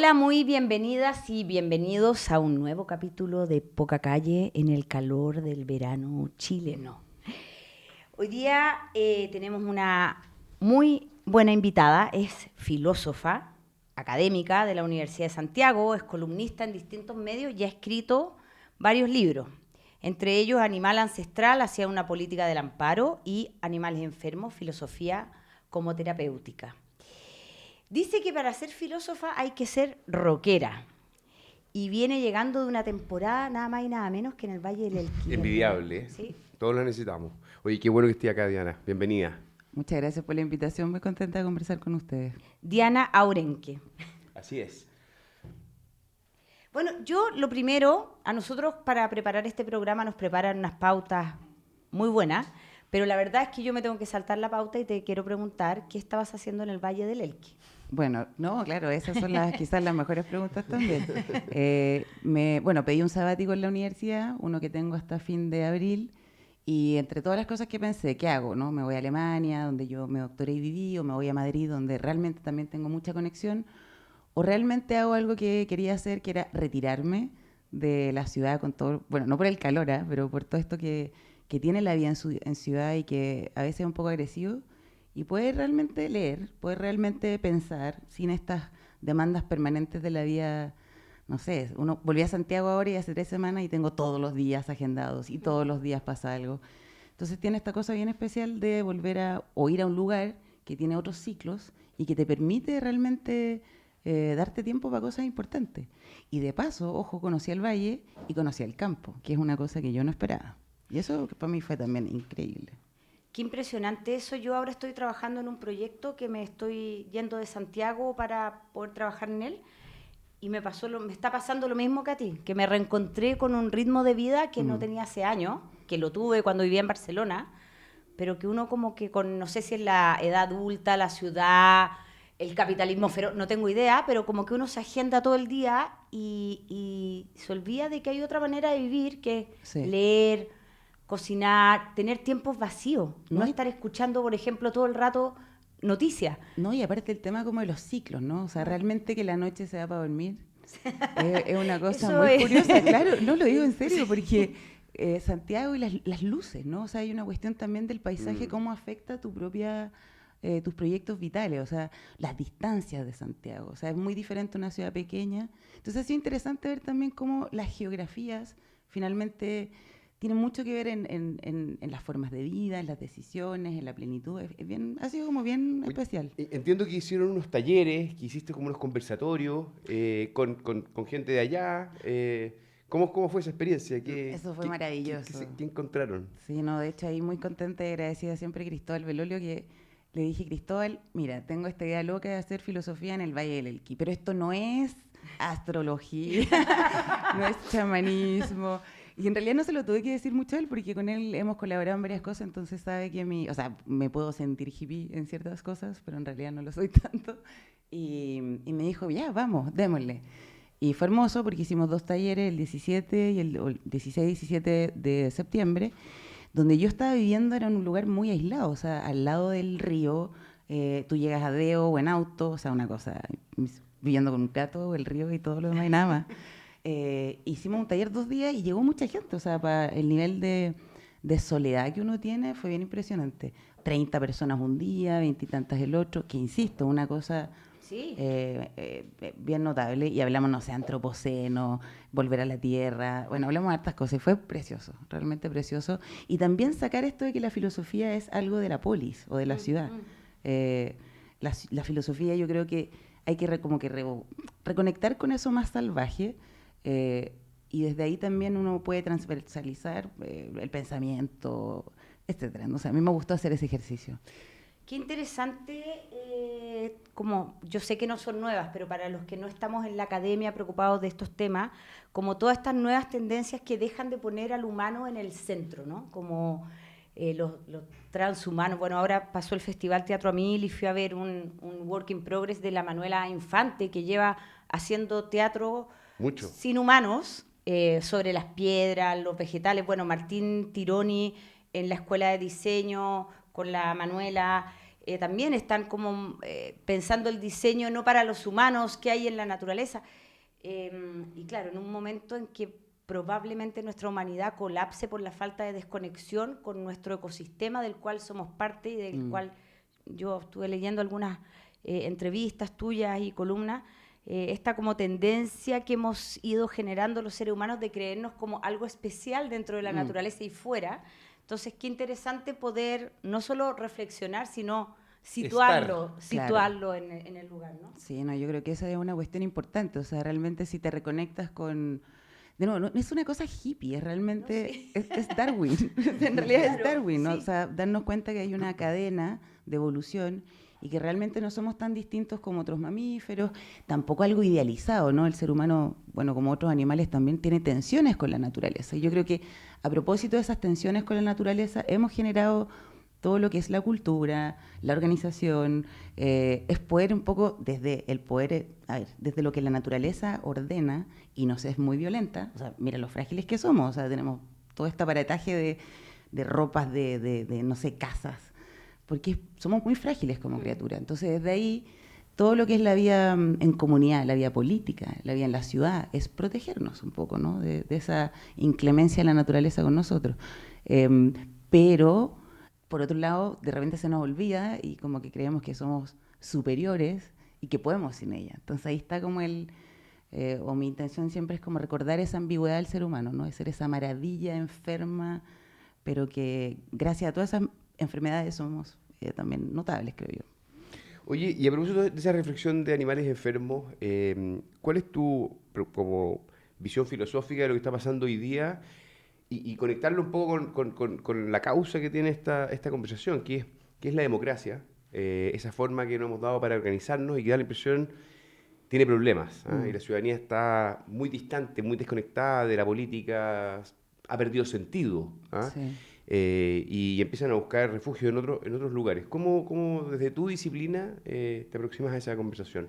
Hola, muy bienvenidas y bienvenidos a un nuevo capítulo de Poca Calle en el calor del verano chileno. Hoy día tenemos una muy buena invitada, es filósofa, académica de la Universidad de Santiago, es columnista en distintos medios y ha escrito varios libros, entre ellos Animal Ancestral hacia una política del amparo y Animales enfermos, filosofía como terapéutica. Dice que para ser filósofa hay que ser rockera. Y viene llegando de una temporada nada más y nada menos que en el Valle del Elqui. Envidiable, ¿eh? ¿Sí? Todos lo necesitamos. Oye, qué bueno que esté acá, Diana. Bienvenida. Muchas gracias por la invitación, muy contenta de conversar con ustedes. Diana Aurenque. Así es. Bueno, yo lo primero, a nosotros para preparar este programa nos preparan unas pautas muy buenas, pero la verdad es que yo me tengo que saltar la pauta y te quiero preguntar qué estabas haciendo en el Valle del Elqui. Bueno, no, claro, esas son quizás las mejores preguntas también. Pedí un sabático en la universidad, uno que tengo hasta fin de abril, y entre todas las cosas que pensé, ¿qué hago? ¿No? Me voy a Alemania, donde yo me doctoré y viví, o me voy a Madrid, donde realmente también tengo mucha conexión, o realmente hago algo que quería hacer, que era retirarme de la ciudad con todo, bueno, no por el calor, pero por todo esto que tiene la vida en ciudad y que a veces es un poco agresivo, y poder realmente leer, poder realmente pensar sin estas demandas permanentes de la vida. No sé, uno volví a Santiago ahora y hace 3 semanas y tengo todos los días agendados y todos los días pasa algo. Entonces tiene esta cosa bien especial de volver o ir a un lugar que tiene otros ciclos y que te permite realmente darte tiempo para cosas importantes. Y de paso, ojo, conocí el valle y conocí el campo, que es una cosa que yo no esperaba. Y eso para mí fue también increíble. Qué impresionante eso. Yo ahora estoy trabajando en un proyecto que me estoy yendo de Santiago para poder trabajar en él. Y me está pasando lo mismo que a ti, que me reencontré con un ritmo de vida que no tenía hace años, que lo tuve cuando vivía en Barcelona, pero que uno como que no sé si es la edad adulta, la ciudad, el capitalismo feroz, no tengo idea, pero como que uno se agenda todo el día y se olvida de que hay otra manera de vivir, que Sí. leer, cocinar, tener tiempos vacíos, no No, estar escuchando, por ejemplo, todo el rato noticias. no, y aparte el tema como de los ciclos, ¿no? O sea, realmente que la noche se da para dormir es una cosa Eso muy es. curiosa. Claro, no lo digo en serio, porque Santiago y las luces, ¿no? O sea, hay una cuestión también del paisaje, cómo afecta tus proyectos vitales, o sea, las distancias de Santiago. O sea, es muy diferente a una ciudad pequeña. Entonces ha sido interesante ver también cómo las geografías finalmente tienen mucho que ver en las formas de vida, en las decisiones, en la plenitud. Ha sido como bien Oye, especial. entiendo que hicieron unos talleres, que hiciste como unos conversatorios con gente de allá. ¿Cómo fue esa experiencia? Eso fue maravilloso. ¿Qué encontraron? Sí, no, de hecho ahí muy contenta y agradecida siempre a Cristóbal Belolio, que le dije: Cristóbal, mira, tengo esta idea loca de hacer filosofía en el Valle del Elqui, pero esto no es astrología, no es chamanismo. Y en realidad no se lo tuve que decir mucho a él, porque con él hemos colaborado en varias cosas, entonces sabe que o sea, me puedo sentir hippie en ciertas cosas, pero en realidad no lo soy tanto. Y me dijo: ya, vamos, démosle. Y fue hermoso porque hicimos 2 talleres, el 17 y el 16-17 de septiembre, donde yo estaba viviendo era en un lugar muy aislado, o sea, al lado del río. Tú llegas a Deo o en auto, o sea, una cosa, viviendo con un gato, el río y todo lo demás y nada más. Hicimos un taller 2 días y llegó mucha gente, o sea, para el nivel de soledad que uno tiene fue bien impresionante. 30 personas un día, 20 y tantas el otro, que insisto, una cosa Sí. bien notable. Y hablamos, no sé, antropoceno, volver a la tierra, bueno, hablamos de hartas cosas y fue precioso, realmente precioso. Y también sacar esto de que la filosofía es algo de la polis o de la ciudad. La filosofía, yo creo que hay que reconectar con eso más salvaje, y desde ahí también uno puede transversalizar el pensamiento, etcétera. O sea, a mí me gustó hacer ese ejercicio. Qué interesante, como yo sé que no son nuevas, pero para los que no estamos en la academia preocupados de estos temas, como todas estas nuevas tendencias que dejan de poner al humano en el centro, ¿no? Como los transhumanos. Bueno, ahora pasó el Festival Teatro a Mil y fui a ver un work in progress de la Manuela Infante, que lleva haciendo teatro Mucho. sin humanos, sobre las piedras, los vegetales. Bueno, Martín Tironi en la Escuela de Diseño con la Manuela, también están como pensando el diseño no para los humanos que hay en la naturaleza. Y claro, en un momento en que probablemente nuestra humanidad colapse por la falta de desconexión con nuestro ecosistema del cual somos parte y del cual yo estuve leyendo algunas entrevistas tuyas y columnas, esta como tendencia que hemos ido generando los seres humanos de creernos como algo especial dentro de la naturaleza y fuera. Entonces, qué interesante poder no solo reflexionar, sino situarlo en el lugar, ¿no? Sí, no, yo creo que esa es una cuestión importante. O sea, realmente si te reconectas con... De nuevo, no es una cosa hippie, es realmente... No, sí. es Darwin. En realidad Claro, es Darwin, ¿no? sí. O sea, darnos cuenta que hay una cadena de evolución y que realmente no somos tan distintos como otros mamíferos, tampoco algo idealizado, ¿no? El ser humano, bueno, como otros animales, también tiene tensiones con la naturaleza. Y yo creo que a propósito de esas tensiones con la naturaleza, hemos generado todo lo que es la cultura, la organización, es poder un poco desde el poder, desde lo que la naturaleza ordena y nos es muy violenta. O sea, mira lo frágiles que somos, o sea, tenemos todo este aparataje de ropas, no sé, casas, porque somos muy frágiles como criatura. Entonces, desde ahí, todo lo que es la vida en comunidad, la vida política, la vida en la ciudad, es protegernos un poco, ¿no? De esa inclemencia de la naturaleza con nosotros. Pero, por otro lado, de repente se nos olvida y como que creemos que somos superiores y que podemos sin ella. Entonces, ahí está como o mi intención siempre es como recordar esa ambigüedad del ser humano, ¿no? De ser esa maravilla enferma, pero que gracias a todas esas enfermedades somos también notables, creo yo. Oye, y a propósito de esa reflexión de animales enfermos, ¿cuál es tu como visión filosófica de lo que está pasando hoy día? Y conectarlo un poco con la causa que tiene esta conversación, que es la democracia, esa forma que nos hemos dado para organizarnos y que da la impresión tiene problemas, ¿ah? Y la ciudadanía está muy distante, muy desconectada de la política, ha perdido sentido, ¿ah? Sí. Y empiezan a buscar refugio en otros lugares. ¿Cómo desde tu disciplina te aproximas a esa conversación?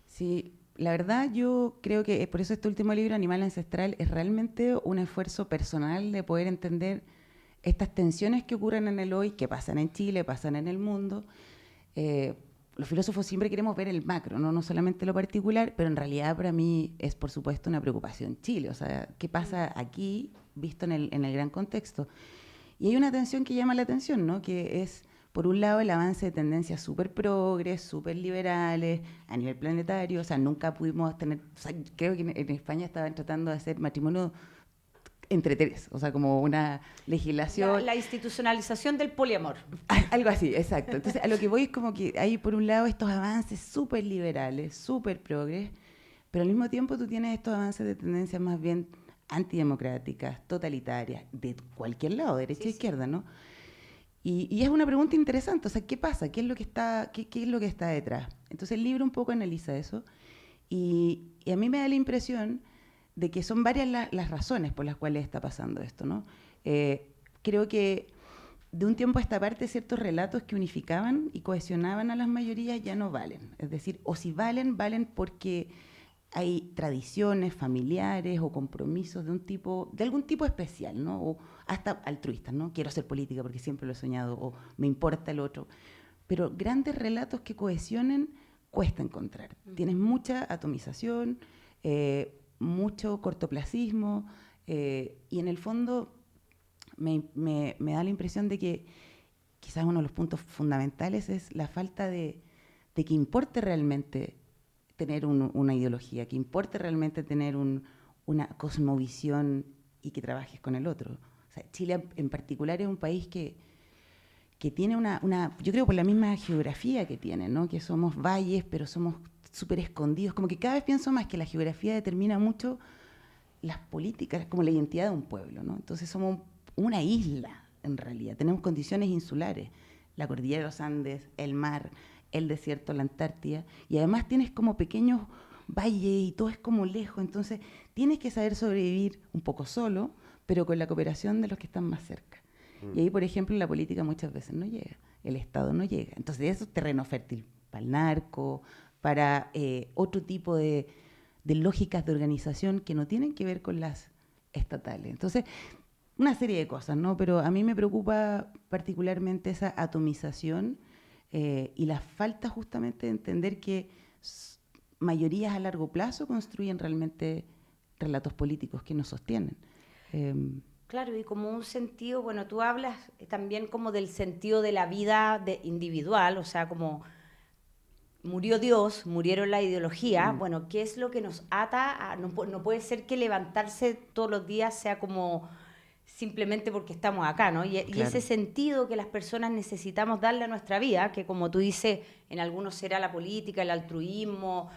Sí, la verdad yo creo que por eso este último libro, Animal Ancestral, es realmente un esfuerzo personal de poder entender estas tensiones que ocurren en el hoy, que pasan en Chile, pasan en el mundo. Los filósofos siempre queremos ver el macro, ¿no? No solamente lo particular, pero en realidad para mí es por supuesto una preocupación Chile, o sea, ¿qué pasa aquí visto en el gran contexto? Y hay una tensión que llama la atención, ¿no? Que es, por un lado, el avance de tendencias súper progres, súper liberales a nivel planetario. O sea, nunca pudimos tener... O sea, creo que en España estaban tratando de hacer matrimonio entre tres. O sea, como una legislación... La institucionalización del poliamor. Algo así, exacto. Entonces, a lo que voy es como que hay, por un lado, estos avances súper liberales, súper progres, pero al mismo tiempo tú tienes estos avances de tendencias más bien antidemocráticas, totalitarias, de cualquier lado, derecha e izquierda, ¿no? Y es una pregunta interesante, o sea, ¿qué pasa? ¿Qué es lo que está detrás? Entonces el libro un poco analiza eso y a mí me da la impresión de que son varias las razones por las cuales está pasando esto, ¿no? Creo que de un tiempo a esta parte ciertos relatos que unificaban y cohesionaban a las mayorías ya no valen. Es decir, o si valen, valen porque hay tradiciones familiares o compromisos de algún tipo especial, ¿no? O hasta altruistas, ¿no? Quiero ser política porque siempre lo he soñado, o me importa el otro. Pero grandes relatos que cohesionen cuesta encontrar. Tienes mucha atomización, mucho cortoplacismo, y en el fondo me da la impresión de que quizás uno de los puntos fundamentales es la falta de que importe realmente tener una ideología, que importe realmente tener una cosmovisión y que trabajes con el otro. O sea, Chile en particular es un país que tiene yo creo por la misma geografía que tiene, ¿no? Que somos valles, pero somos súper escondidos. Como que cada vez pienso más que la geografía determina mucho las políticas, como la identidad de un pueblo, ¿no? Entonces somos una isla, en realidad. Tenemos condiciones insulares. La cordillera de los Andes, el mar, el desierto, la Antártida, y además tienes como pequeños valles y todo es como lejos, entonces tienes que saber sobrevivir un poco solo, pero con la cooperación de los que están más cerca. Y ahí, por ejemplo, la política muchas veces no llega, el Estado no llega. Entonces eso es terreno fértil para el narco, para otro tipo de lógicas de organización que no tienen que ver con las estatales. Entonces, una serie de cosas, ¿no? Pero a mí me preocupa particularmente esa atomización y la falta justamente de entender que mayorías a largo plazo construyen realmente relatos políticos que nos sostienen. Claro, y como un sentido, bueno, tú hablas también como del sentido de la vida individual, o sea, como murió Dios, murieron la ideología, bueno, ¿qué es lo que nos ata? No puede ser que levantarse todos los días sea como simplemente porque estamos acá, ¿no? Y Claro. ese sentido que las personas necesitamos darle a nuestra vida, que como tú dices, en algunos será la política, el altruismo,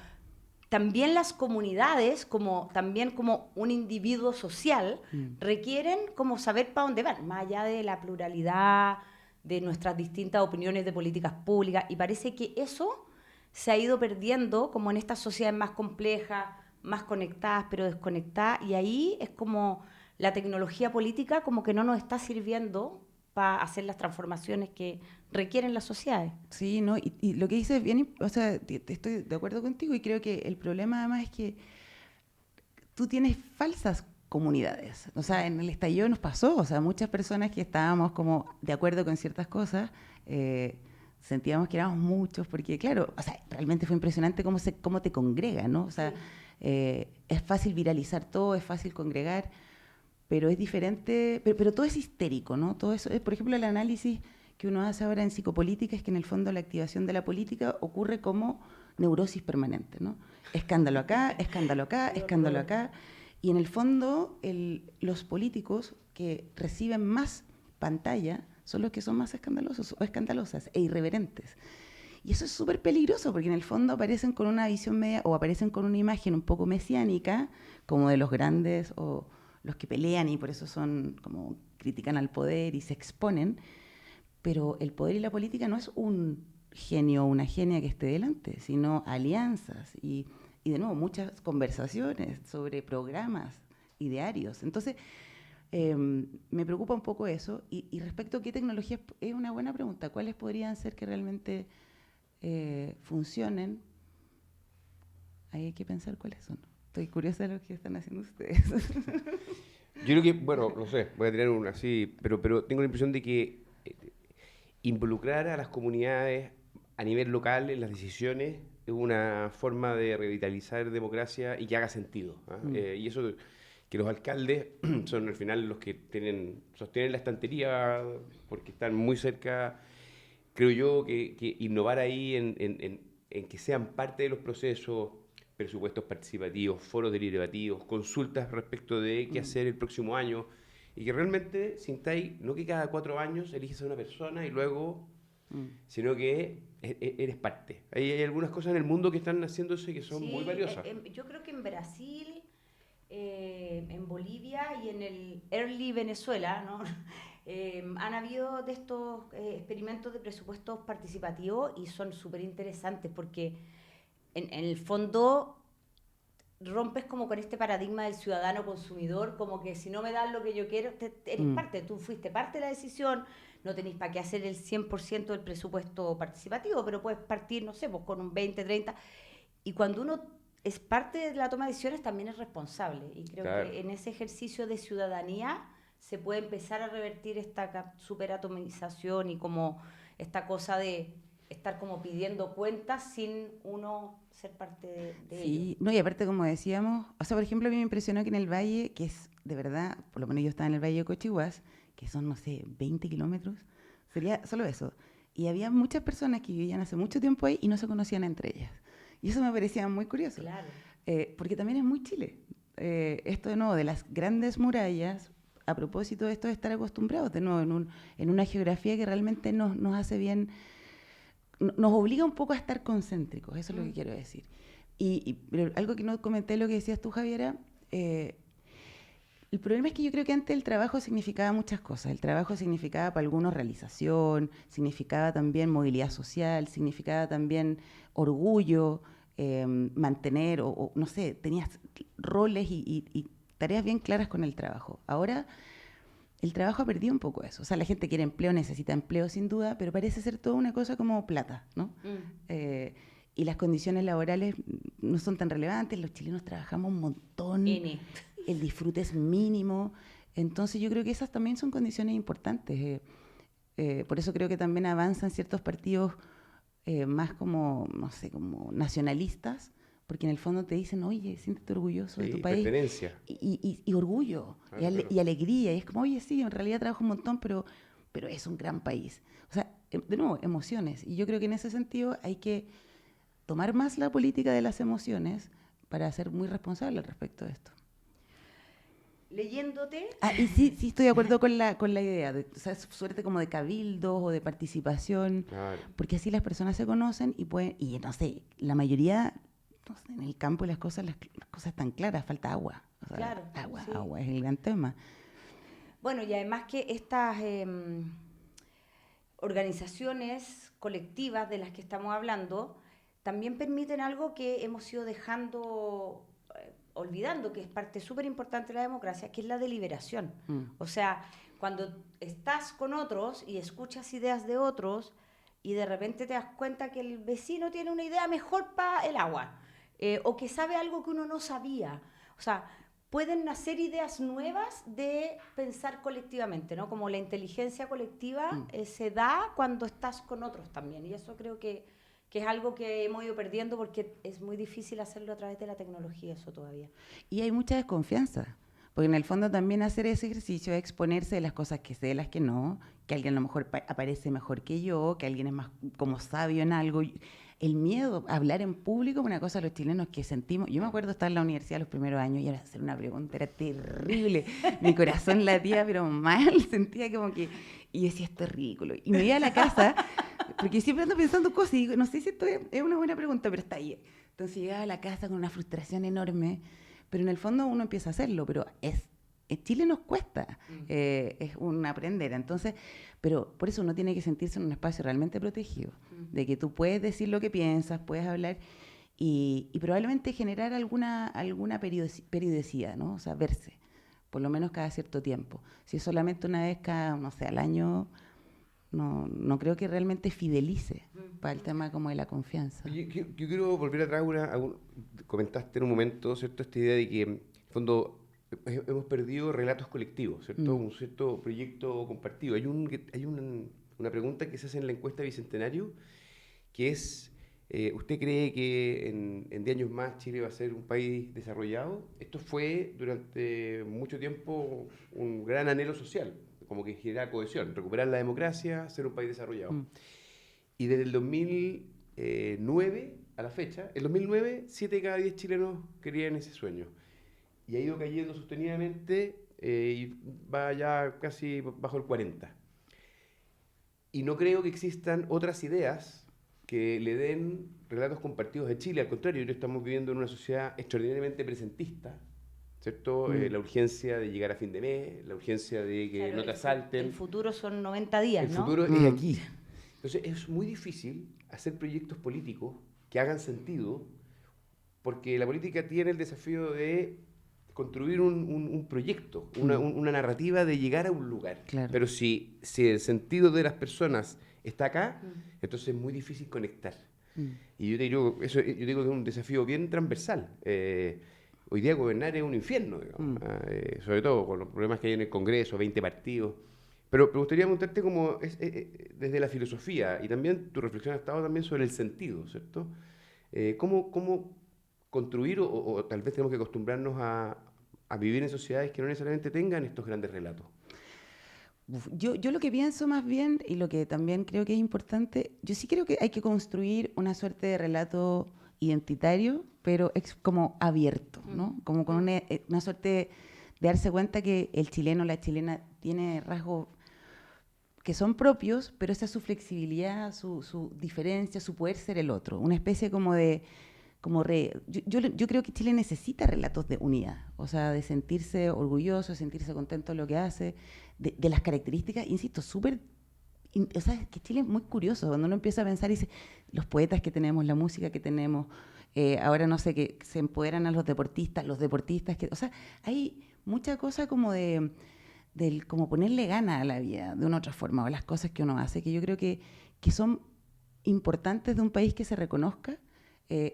también las comunidades, también como un individuo social, requieren como saber para dónde van, más allá de la pluralidad, de nuestras distintas opiniones de políticas públicas, y parece que eso se ha ido perdiendo como en estas sociedades más complejas, más conectadas pero desconectadas, y ahí es como la tecnología política como que no nos está sirviendo para hacer las transformaciones que requieren las sociedades. Sí, ¿no? Y lo que dices es bien, o sea, estoy de acuerdo contigo y creo que el problema además es que tú tienes falsas comunidades. O sea, en el estallido nos pasó, o sea, muchas personas que estábamos como de acuerdo con ciertas cosas, sentíamos que éramos muchos, porque claro, o sea, realmente fue impresionante cómo te congrega, ¿no? O sea, es fácil viralizar todo, es fácil congregar, pero es diferente, pero todo es histérico, ¿no? Todo eso, por ejemplo, el análisis que uno hace ahora en psicopolitica es que en el fondo la activación de la política ocurre como neurosis permanente, ¿no? Escándalo acá, escándalo acá, escándalo acá, y en el fondo los políticos que reciben más pantalla son los que son más escandalosos o escandalosas e irreverentes. Y eso es súper peligroso porque en el fondo aparecen con una visión media o aparecen con una imagen un poco mesiánica, como de los grandes o los que pelean y por eso son como critican al poder y se exponen, pero el poder y la política no es un genio o una genia que esté delante, sino alianzas y de nuevo muchas conversaciones sobre programas idearios. Entonces, me preocupa un poco eso y respecto a qué tecnologías, es una buena pregunta, ¿cuáles podrían ser que realmente funcionen? Ahí hay que pensar cuáles son. Estoy curiosa de lo que están haciendo ustedes. Yo creo que, bueno, no sé, voy a tirar una así, pero tengo la impresión de que involucrar a las comunidades a nivel local en las decisiones es una forma de revitalizar democracia y que haga sentido. Y eso que los alcaldes son al final los que sostienen la estantería porque están muy cerca. Creo yo que innovar ahí en que sean parte de los procesos, presupuestos participativos, foros deliberativos, consultas respecto de qué hacer el próximo año, y que realmente sintáis, no que cada 4 años eliges a una persona y luego, sino que eres parte. Hay algunas cosas en el mundo que están haciéndose que son muy valiosas. Yo creo que en Brasil, en Bolivia y en el early Venezuela, ¿no? Han habido de estos experimentos de presupuestos participativos y son súper interesantes porque en el fondo rompes como con este paradigma del ciudadano consumidor, como que si no me das lo que yo quiero, eres parte, tú fuiste parte de la decisión, no tenéis para qué hacer el 100% del presupuesto participativo, pero puedes partir, no sé, pues con un 20, 30, y cuando uno es parte de la toma de decisiones también es responsable, y creo que en ese ejercicio de ciudadanía se puede empezar a revertir esta superatomización y como esta cosa de estar como pidiendo cuentas sin uno ser parte de Sí, ello. no, y aparte como decíamos, o sea, por ejemplo, a mí me impresionó que en el valle, que es de verdad, por lo menos yo estaba en el valle de Cochihuas, que son, no sé, 20 kilómetros, sería solo eso. Y había muchas personas que vivían hace mucho tiempo ahí y no se conocían entre ellas. Y eso me parecía muy curioso. Claro. Porque también es muy Chile. Esto de nuevo, de las grandes murallas, a propósito de esto de estar acostumbrados, de nuevo, en una geografía que realmente nos hace bien, nos obliga un poco a estar concéntricos, eso es lo que quiero decir. Pero algo que no comenté, lo que decías tú, Javiera, el problema es que yo creo que antes el trabajo significaba muchas cosas. El trabajo significaba para algunos realización, significaba también movilidad social, significaba también orgullo, mantener, o no sé, tenías roles y tareas bien claras con el trabajo. Ahora el trabajo ha perdido un poco eso. O sea, la gente quiere empleo, necesita empleo sin duda, pero parece ser toda una cosa como plata, ¿no? Y las condiciones laborales no son tan relevantes, los chilenos trabajamos un montón, el disfrute es mínimo, entonces yo creo que esas también son condiciones importantes. Por eso creo que también avanzan ciertos partidos más como, no sé, como nacionalistas, porque en el fondo te dicen, oye, siéntete orgulloso de tu país. Pertenencia. Y orgullo, Claro. y alegría. Y es como, oye, sí, en realidad trabajo un montón, pero es un gran país. O sea, de nuevo, emociones. Y yo creo que en ese sentido hay que tomar más la política de las emociones para ser muy responsable al respecto de esto. Leyéndote. Y sí estoy de acuerdo con la idea, o sea, suerte como de cabildos o de participación, Claro. porque así las personas se conocen y pueden, y no sé, la mayoría, no sé, en el campo las cosas están claras, falta agua. O sea, Claro, sí. agua es el gran tema. Bueno, y además que estas organizaciones colectivas de las que estamos hablando también permiten algo que hemos ido dejando, olvidando, que es parte súper importante de la democracia, que es la deliberación. O sea, cuando estás con otros y escuchas ideas de otros y de repente te das cuenta que el vecino tiene una idea mejor para el agua, o que sabe algo que uno no sabía. O sea, pueden nacer ideas nuevas de pensar colectivamente, ¿no? Como la inteligencia colectiva se da cuando estás con otros también. Y eso creo que es algo que hemos ido perdiendo porque es muy difícil hacerlo a través de la tecnología, eso todavía. Y hay mucha desconfianza, porque en el fondo también hacer ese ejercicio es exponerse de las cosas que sé, de las que no, que alguien a lo mejor aparece mejor que yo, que alguien es más como sabio en algo. El miedo a hablar en público es una cosa de los chilenos que sentimos. Yo me acuerdo estar en la universidad los primeros años y era hacer una pregunta, era terrible. Mi corazón latía, pero mal, sentía como que... Y decía, esto es ridículo. Y me iba a la casa, porque siempre ando pensando cosas y digo, no sé si esto es una buena pregunta, pero está ahí. Entonces llegaba a la casa con una frustración enorme, pero en el fondo uno empieza a hacerlo, pero en Chile nos cuesta, es un aprender. Entonces, pero por eso uno tiene que sentirse en un espacio realmente protegido, de que tú puedes decir lo que piensas, puedes hablar y probablemente generar alguna periodicidad, ¿no? O sea, verse, por lo menos cada cierto tiempo. Si es solamente una vez cada, no sé, al año, no creo que realmente fidelice para el tema como de la confianza. Yo quiero volver atrás, comentaste en un momento, ¿cierto? Esta idea de que, en el fondo, hemos perdido relatos colectivos, ¿cierto? Un cierto proyecto compartido. Hay una pregunta que se hace en la encuesta Bicentenario, que es, ¿usted cree que en 10 años más Chile va a ser un país desarrollado? Esto fue durante mucho tiempo un gran anhelo social, como que generar cohesión, recuperar la democracia, ser un país desarrollado. Y desde el 2009 a la fecha, el 2009, 7 de cada 10 chilenos querían ese sueño. Y ha ido cayendo sostenidamente y va ya casi bajo el 40. Y no creo que existan otras ideas que le den relatos compartidos de Chile. Al contrario, hoy estamos viviendo en una sociedad extraordinariamente presentista, ¿cierto? La urgencia de llegar a fin de mes, la urgencia de que no te asalten. El futuro son 90 días, ¿no? El futuro es aquí. Entonces es muy difícil hacer proyectos políticos que hagan sentido, porque la política tiene el desafío de construir un proyecto, una narrativa de llegar a un lugar. Claro. Pero si el sentido de las personas está acá, entonces es muy difícil conectar. Y yo digo que es un desafío bien transversal. Hoy día gobernar es un infierno, digamos, sobre todo con los problemas que hay en el Congreso, 20 partidos. Pero me gustaría preguntarte cómo desde la filosofía y también tu reflexión ha estado también sobre el sentido, ¿cierto? ¿Cómo construir o tal vez tenemos que acostumbrarnos a vivir en sociedades que no necesariamente tengan estos grandes relatos? Yo lo que pienso más bien, y lo que también creo que es importante, yo sí creo que hay que construir una suerte de relato identitario, pero como abierto, ¿no? Como con una suerte de darse cuenta que el chileno, la chilena, tiene rasgos que son propios, pero esa es su flexibilidad, su diferencia, su poder ser el otro. Una especie como de... Yo creo que Chile necesita relatos de unidad, o sea, de sentirse orgulloso, de sentirse contento de lo que hace, de las características, insisto, súper... O sea, que Chile es muy curioso, cuando uno empieza a pensar y dice, los poetas que tenemos, la música que tenemos, ahora no sé, que se empoderan a los deportistas que... O sea, hay mucha cosa como como ponerle gana a la vida de una u otra forma, o las cosas que uno hace, que yo creo que son importantes de un país que se reconozca,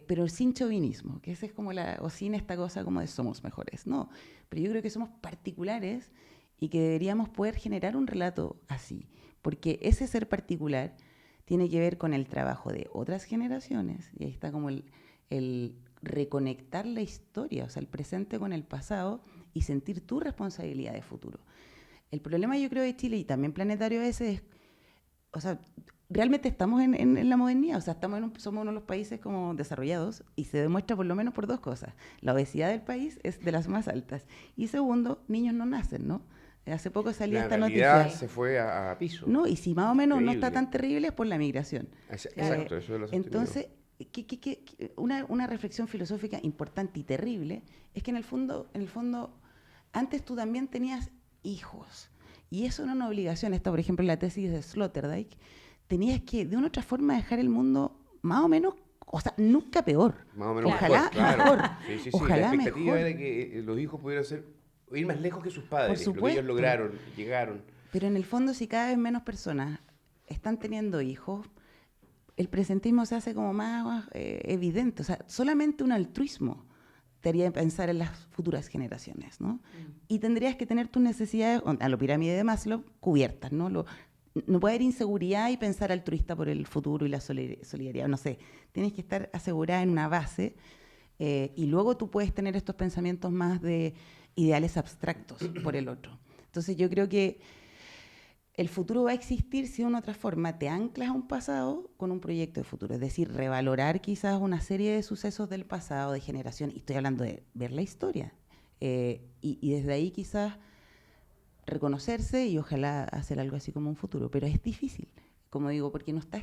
pero sin chauvinismo, que ese es como o sin esta cosa como de somos mejores, no, pero yo creo que somos particulares y que deberíamos poder generar un relato así, porque ese ser particular tiene que ver con el trabajo de otras generaciones, y ahí está como el reconectar la historia, o sea, el presente con el pasado y sentir tu responsabilidad de futuro. El problema, yo creo, de Chile y también planetario ese es, o sea, realmente estamos en la modernidad, o sea, somos uno de los países como desarrollados y se demuestra por lo menos por dos cosas. La obesidad del país es de las más altas y segundo, niños no nacen, ¿no? Hace poco salía esta noticia. Se fue a piso. No, y si más o menos no está Increíble. tan terrible es por la migración. Exacto, eso es lo sostenido. Entonces, una reflexión filosófica importante y terrible es que en el fondo, antes tú también tenías hijos. Y eso era una obligación. Esta, por ejemplo, la tesis de Sloterdijk, tenías que, de una u otra forma, dejar el mundo más o menos, o sea, nunca peor. Más o menos Ojalá mejor, claro. mejor. Sí. Ojalá La expectativa mejor. era que los hijos pudieran ir más lejos que sus padres. Por Lo que supuesto. ellos lograron, llegaron. Pero en el fondo, si cada vez menos personas están teniendo hijos, el presentismo se hace como más evidente. O sea, solamente un altruismo te haría pensar en las futuras generaciones, ¿no? Y tendrías que tener tus necesidades, a la pirámide de Maslow, cubiertas, ¿no? No puede haber inseguridad y pensar altruista por el futuro y la solidaridad, no sé. Tienes que estar asegurada en una base y luego tú puedes tener estos pensamientos más de ideales abstractos por el otro. Entonces yo creo que el futuro va a existir si de una u otra forma te anclas a un pasado con un proyecto de futuro. Es decir, revalorar quizás una serie de sucesos del pasado, de generación, y estoy hablando de ver la historia. Y desde ahí quizás reconocerse y ojalá hacer algo así como un futuro. Pero es difícil, como digo, porque no está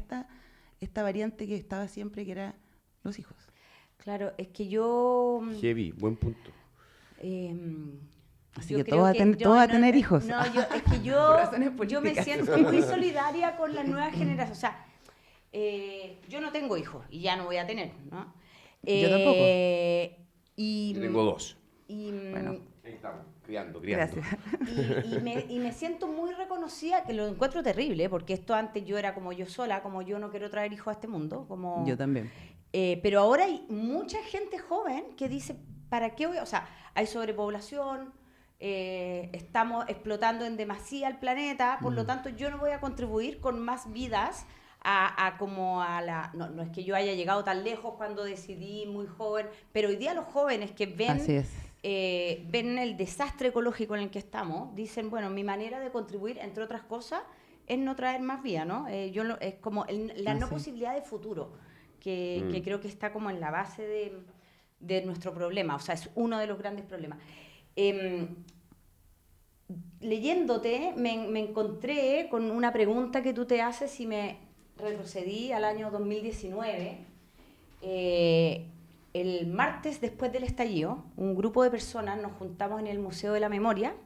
esta variante que estaba siempre, que era los hijos. Claro, es que yo... Heavy, buen punto. Así yo que creo todos va a tener hijos. No, es que yo me siento muy solidaria con las nuevas generaciones. O sea, yo no tengo hijos y ya no voy a tener, ¿no? Yo tampoco. Yo tengo 2. Bueno. Ahí estamos, criando. Gracias. Y me siento muy reconocida, que lo encuentro terrible, porque esto antes yo era como yo sola, como yo no quiero traer hijos a este mundo. Como, Yo también. pero ahora hay mucha gente joven que dice, ¿para qué voy? O sea, hay sobrepoblación, estamos explotando en demasía el planeta, por lo tanto yo no voy a contribuir con más vidas no es que yo haya llegado tan lejos cuando decidí muy joven, pero hoy día los jóvenes que ven el desastre ecológico en el que estamos, dicen, bueno, mi manera de contribuir, entre otras cosas, es no traer más vida, ¿no? Es como la no posibilidad de futuro, que creo que está como en la base de nuestro problema, o sea, es uno de los grandes problemas. Leyéndote, me encontré con una pregunta que tú te haces y me retrocedí al año 2019. El martes después del estallido, un grupo de personas nos juntamos en el Museo de la Memoria.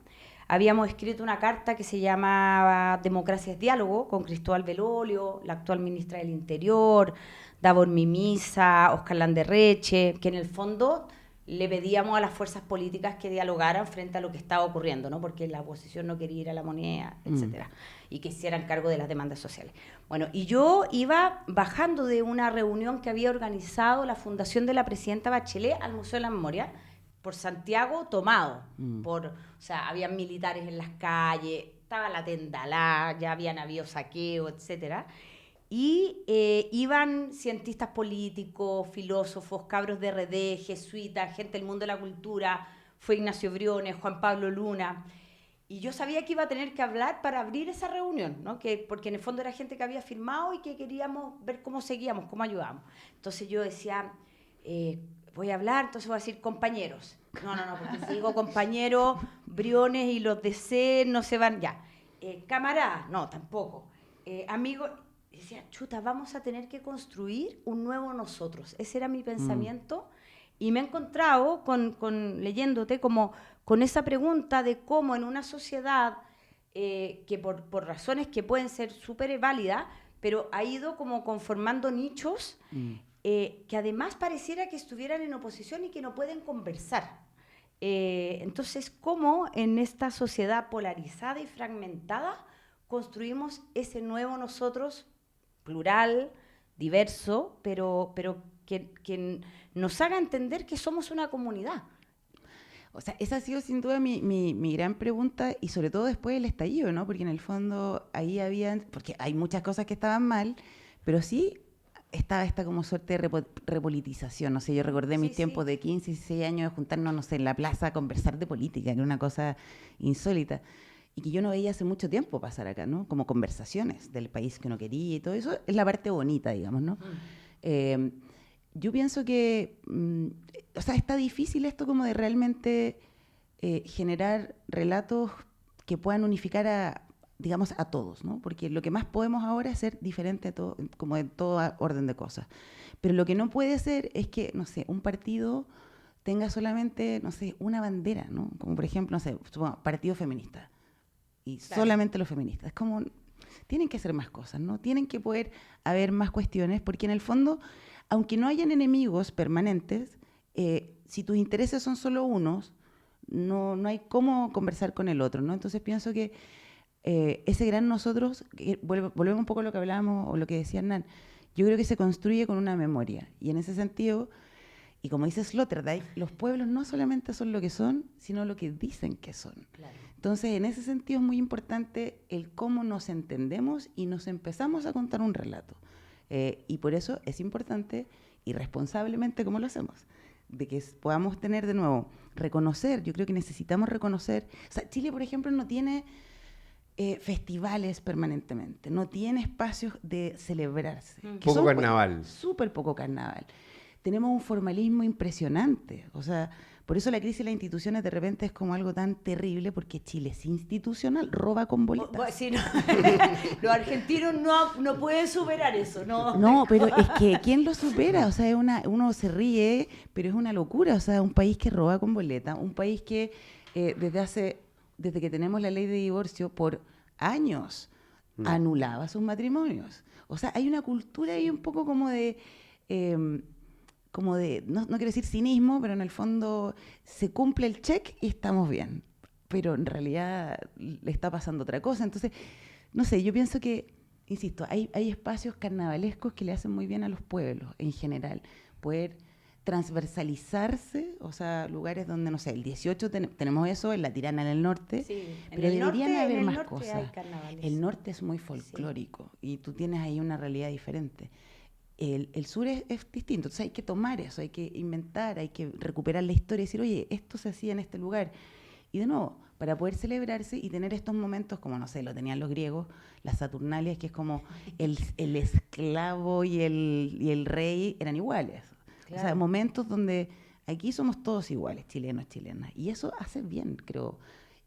Habíamos escrito una carta que se llamaba Democracia es Diálogo, con Cristóbal Belolio, la actual ministra del Interior, Davor Mimisa, Óscar Landerreche, que en el fondo le pedíamos a las fuerzas políticas que dialogaran frente a lo que estaba ocurriendo, ¿no? Porque la oposición no quería ir a la moneda, etcétera, y que hicieran cargo de las demandas sociales. Bueno, y yo iba bajando de una reunión que había organizado la Fundación de la Presidenta Bachelet al Museo de la Memoria, por Santiago tomado, o sea, había militares en las calles, estaba la tendalá, ya habían habido saqueo, etcétera. Y iban cientistas políticos, filósofos, cabros de RD, jesuitas, gente del mundo de la cultura, fue Ignacio Briones, Juan Pablo Luna. Y yo sabía que iba a tener que hablar para abrir esa reunión, ¿no? Porque en el fondo era gente que había firmado y que queríamos ver cómo seguíamos, cómo ayudábamos. Entonces yo decía, voy a hablar, entonces voy a decir compañeros. No, porque si digo compañeros, Briones y los de C no se van ya. Camaradas, no, tampoco. Amigos... Decía, chuta, vamos a tener que construir un nuevo nosotros. Ese era mi pensamiento. Y me he encontrado leyéndote como con esa pregunta de cómo en una sociedad que por razones que pueden ser súper válidas, pero ha ido como conformando nichos que además pareciera que estuvieran en oposición y que no pueden conversar. Entonces, ¿cómo en esta sociedad polarizada y fragmentada construimos ese nuevo nosotros plural, diverso, pero que nos haga entender que somos una comunidad? O sea, esa ha sido sin duda mi gran pregunta, y sobre todo después del estallido, ¿no? Porque en el fondo ahí porque hay muchas cosas que estaban mal, pero sí estaba esta como suerte de repolitización. No sé, yo recordé mis tiempos de 15, 16 años de juntarnos, no sé, en la plaza a conversar de política, que era una cosa insólita. Y que yo no veía hace mucho tiempo pasar acá, ¿no? Como conversaciones del país que uno quería y todo eso. Es la parte bonita, digamos, ¿no? Yo pienso que, o sea, está difícil esto como de realmente generar relatos que puedan unificar digamos, a todos, ¿no? Porque lo que más podemos ahora es ser diferente a todo, como de todo orden de cosas. Pero lo que no puede ser es que, no sé, un partido tenga solamente, no sé, una bandera, ¿no? Como por ejemplo, no sé, partido feminista. Y solamente los feministas. Es como, tienen que hacer más cosas, ¿no? Tienen que poder haber más cuestiones, porque en el fondo, aunque no hayan enemigos permanentes, si tus intereses son solo unos, no hay cómo conversar con el otro, ¿no? Entonces pienso que ese gran nosotros, volvemos un poco a lo que hablábamos o lo que decía Hernán, yo creo que se construye con una memoria. Y en ese sentido, y como dice Sloterdijk, los pueblos no solamente son lo que son, sino lo que dicen que son. Claro. Entonces, en ese sentido es muy importante el cómo nos entendemos y nos empezamos a contar un relato. Y por eso es importante y responsablemente cómo lo hacemos. De que podamos tener de nuevo, reconocer, yo creo que necesitamos reconocer. O sea, Chile, por ejemplo, no tiene festivales permanentemente, no tiene espacios de celebrarse. Poco carnaval. Súper poco carnaval. Tenemos un formalismo impresionante. O sea, por eso la crisis de las instituciones de repente es como algo tan terrible, porque Chile es institucional, roba con boletas. Sí, no. Los argentinos no pueden superar eso. No, pero es que ¿quién lo supera? O sea, uno se ríe, pero es una locura. O sea, un país que roba con boletas, un país que desde que tenemos la ley de divorcio, por años anulaba sus matrimonios. O sea, hay una cultura ahí un poco como de... no quiero decir cinismo, pero en el fondo se cumple el check y estamos bien. Pero en realidad le está pasando otra cosa. Entonces, no sé, yo pienso que, insisto, hay espacios carnavalescos que le hacen muy bien a los pueblos en general. Poder transversalizarse, o sea, lugares donde, no sé, el 18 tenemos eso, en La Tirana, en el norte, sí, pero deberían haber más cosas. Hay carnavales. El norte es muy folclórico y tú tienes ahí una realidad diferente. El sur es distinto, entonces hay que tomar eso, hay que inventar, hay que recuperar la historia y decir, oye, esto se hacía en este lugar. Y de nuevo, para poder celebrarse y tener estos momentos como, no sé, lo tenían los griegos, las Saturnalias, que es como el esclavo y el rey eran iguales. Claro. O sea, momentos donde aquí somos todos iguales, chilenos, chilenas. Y eso hace bien, creo,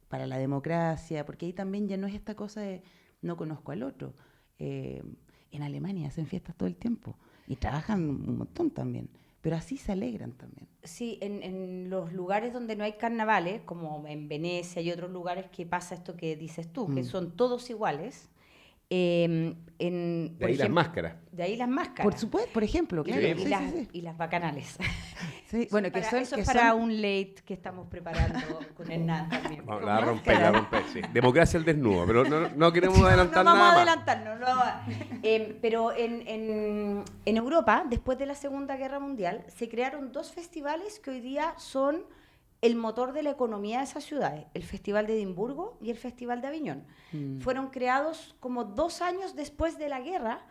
para la democracia, porque ahí también ya no es esta cosa de no conozco al otro. En Alemania hacen fiestas todo el tiempo y trabajan un montón también, pero así se alegran también. Sí, en los lugares donde no hay carnavales, como en Venecia y otros lugares que pasa esto que dices tú, que son todos iguales. De ahí las máscaras. De ahí las máscaras. Por supuesto, por ejemplo, claro. Y las bacanales. Sí, bueno, eso es para un late que estamos preparando con Hernán también. Vamos, la romper, sí. Democracia al desnudo, pero no queremos adelantar nada más. No vamos a adelantarnos. Pero en Europa, después de la Segunda Guerra Mundial, se crearon 2 festivales que hoy día son el motor de la economía de esas ciudades, el Festival de Edimburgo y el Festival de Aviñón. Fueron creados como 2 años después de la guerra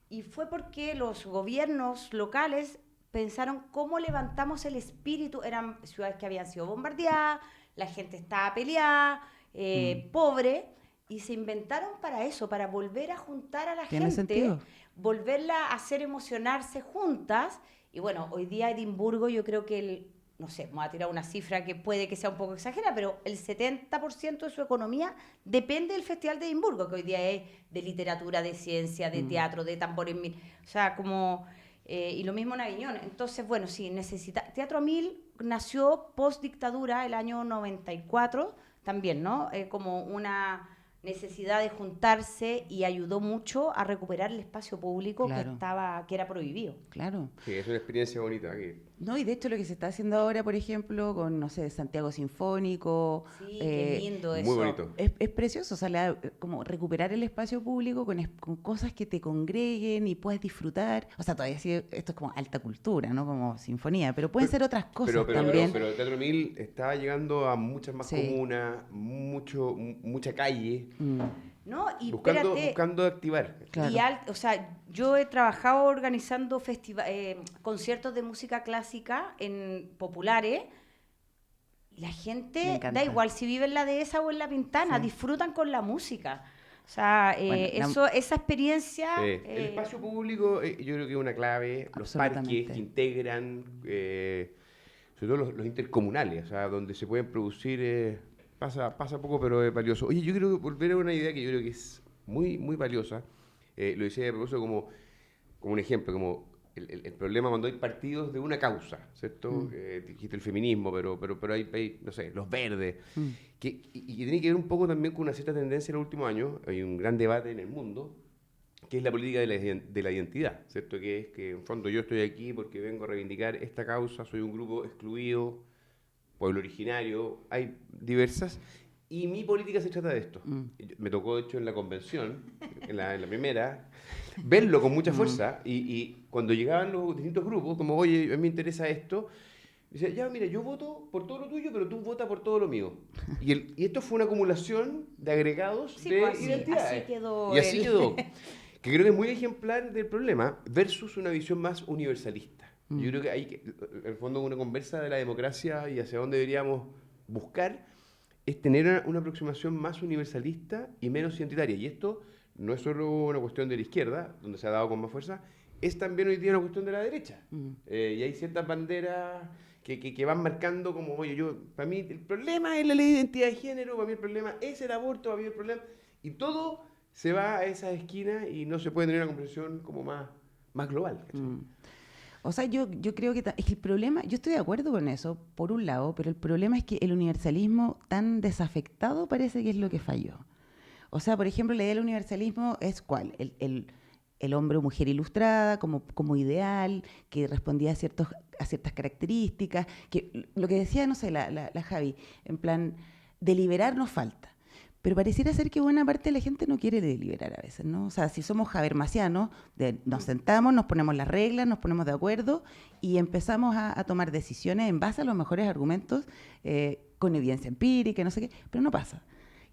y fue porque los gobiernos locales pensaron cómo levantamos el espíritu. Eran ciudades que habían sido bombardeadas, la gente estaba peleada, pobre, y se inventaron para eso, para volver a juntar a la gente, sentido. Volverla a hacer emocionarse juntas. Y bueno, hoy día Edimburgo, yo creo que no sé, vamos a tirar una cifra que puede que sea un poco exagerada, pero el 70% de su economía depende del Festival de Edimburgo, que hoy día es de literatura, de ciencia, de teatro, de tambores mil. O sea, como... y lo mismo en Aviñón. Entonces, bueno, sí, Teatro a Mil nació post-dictadura el año 94, también, ¿no? Como una necesidad de juntarse y ayudó mucho a recuperar el espacio público que era prohibido. Claro. Sí, es una experiencia bonita aquí. No, y de hecho lo que se está haciendo ahora, por ejemplo, con, no sé, Santiago Sinfónico. Sí, qué lindo eso. Muy bonito. Es precioso, o sea, como recuperar el espacio público con cosas que te congreguen y puedes disfrutar. O sea, todavía sí, esto es como alta cultura, ¿no? Como sinfonía, pero pueden ser otras cosas también. Pero el Teatro Mil está llegando a muchas más comunas, mucha calle. ¿no? Y buscando activar. Claro. o sea, yo he trabajado organizando conciertos de música clásica en populares. La gente, da igual si vive en la dehesa o en la Pintana, Sí. disfrutan con la música. O sea, Bueno, esa experiencia... El espacio público, yo creo que es una clave. Los parques Absolutamente. que integran, sobre todo los intercomunales, o sea, donde se pueden producir, pasa poco, pero es valioso. Oye, yo creo que volver a una idea que yo creo que es muy, muy valiosa. Lo decía de propósito como un ejemplo, como el problema cuando hay partidos de una causa, ¿cierto? Dijiste el feminismo, pero hay, no sé, los verdes, y tiene que ver un poco también con una cierta tendencia en los últimos años. Hay un gran debate en el mundo, que es la política de la identidad, ¿cierto? Que es que en fondo yo estoy aquí porque vengo a reivindicar esta causa, soy un grupo excluido, pueblo originario, hay diversas, y mi política se trata de esto. Me tocó, de hecho, en la convención, en la primera, verlo con mucha fuerza, y cuando llegaban los distintos grupos, como, oye, a mí me interesa esto, dice, ya, mira, yo voto por todo lo tuyo, pero tú votas por todo lo mío. Y esto fue una acumulación de agregados Sí, de pues identidades. así quedó Y así el- quedó. Que creo que es muy ejemplar del problema versus una visión más universalista. Yo creo que hay que, en el fondo, una conversa de la democracia y hacia dónde deberíamos buscar es tener una aproximación más universalista y menos identitaria. Y esto no es solo una cuestión de la izquierda, donde se ha dado con más fuerza, es también hoy día una cuestión de la derecha. Y hay ciertas banderas que van marcando como, oye, para mí el problema es la ley de identidad de género, para mí el problema es el aborto, para mí el problema... Y todo se va a esas esquinas y no se puede tener una comprensión como más global. ¿Cachai? O sea, yo creo que es que el problema, yo estoy de acuerdo con eso, por un lado, pero el problema es que el universalismo tan desafectado parece que es lo que falló. O sea, por ejemplo, la idea del universalismo es ¿cuál? El hombre o mujer ilustrada como ideal, que respondía a ciertas características, que lo que decía, no sé, la Javi, en plan, deliberar nos falta. Pero pareciera ser que buena parte de la gente no quiere deliberar a veces, ¿no? O sea, si somos habermasianos, nos sentamos, nos ponemos las reglas, nos ponemos de acuerdo y empezamos a tomar decisiones en base a los mejores argumentos, con evidencia empírica, no sé qué, pero no pasa.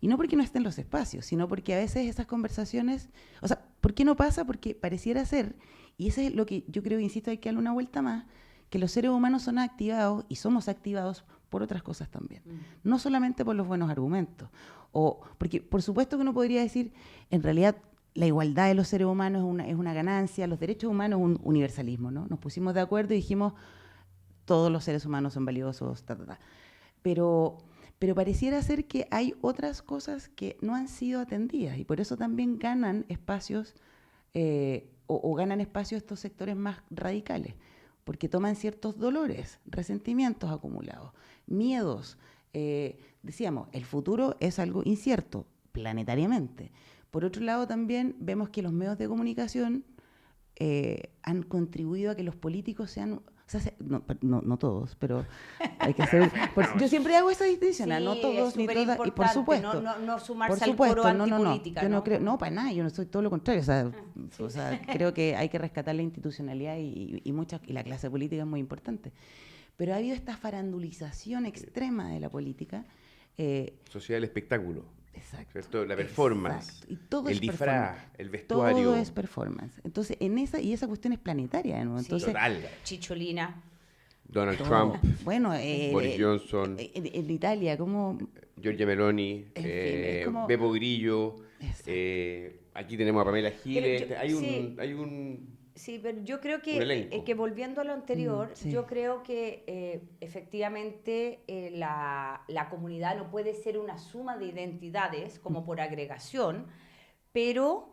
Y no porque no estén los espacios, sino porque a veces esas conversaciones... O sea, ¿por qué no pasa? Porque pareciera ser, y eso es lo que yo creo, insisto, hay que darle una vuelta más, que los seres humanos son activados y somos activados por otras cosas también. No solamente por los buenos argumentos. Porque por supuesto que uno podría decir, en realidad la igualdad de los seres humanos es una ganancia, los derechos humanos es un universalismo, ¿no? Nos pusimos de acuerdo y dijimos, todos los seres humanos son valiosos, Pero pareciera ser que hay otras cosas que no han sido atendidas y por eso también ganan espacios o ganan espacio estos sectores más radicales, porque toman ciertos dolores, resentimientos acumulados, miedos. Decíamos, el futuro es algo incierto, planetariamente. Por otro lado, también vemos que los medios de comunicación han contribuido a que los políticos sean... O sea, no todos, pero hay que hacer... yo siempre hago esa distinción, Sí, no todos es ni todas, y por supuesto... no sumarse por supuesto, al coro antipolítica. yo no creo, no, para nada, yo no soy todo lo contrario, o sea, creo que hay que rescatar la institucionalidad y la clase política es muy importante. Pero ha habido esta farandulización extrema de la política. Sociedad del espectáculo. Exacto. ¿Cierto? La performance. Exacto. Y todo el es disfraz, performance. el vestuario. Todo es performance. Entonces, esa cuestión es planetaria, ¿no? Sí. Entonces, Total. Chicholina. Donald todo. Trump, Bueno, Boris Johnson, en Italia, como... Giorgia Meloni, En fin, es como- Beppo Grillo, Exacto. aquí tenemos a Pamela Giles, Pero hay un Sí, pero yo creo un elenco. que volviendo a lo anterior, sí. yo creo que efectivamente la comunidad no puede ser una suma de identidades como por agregación, pero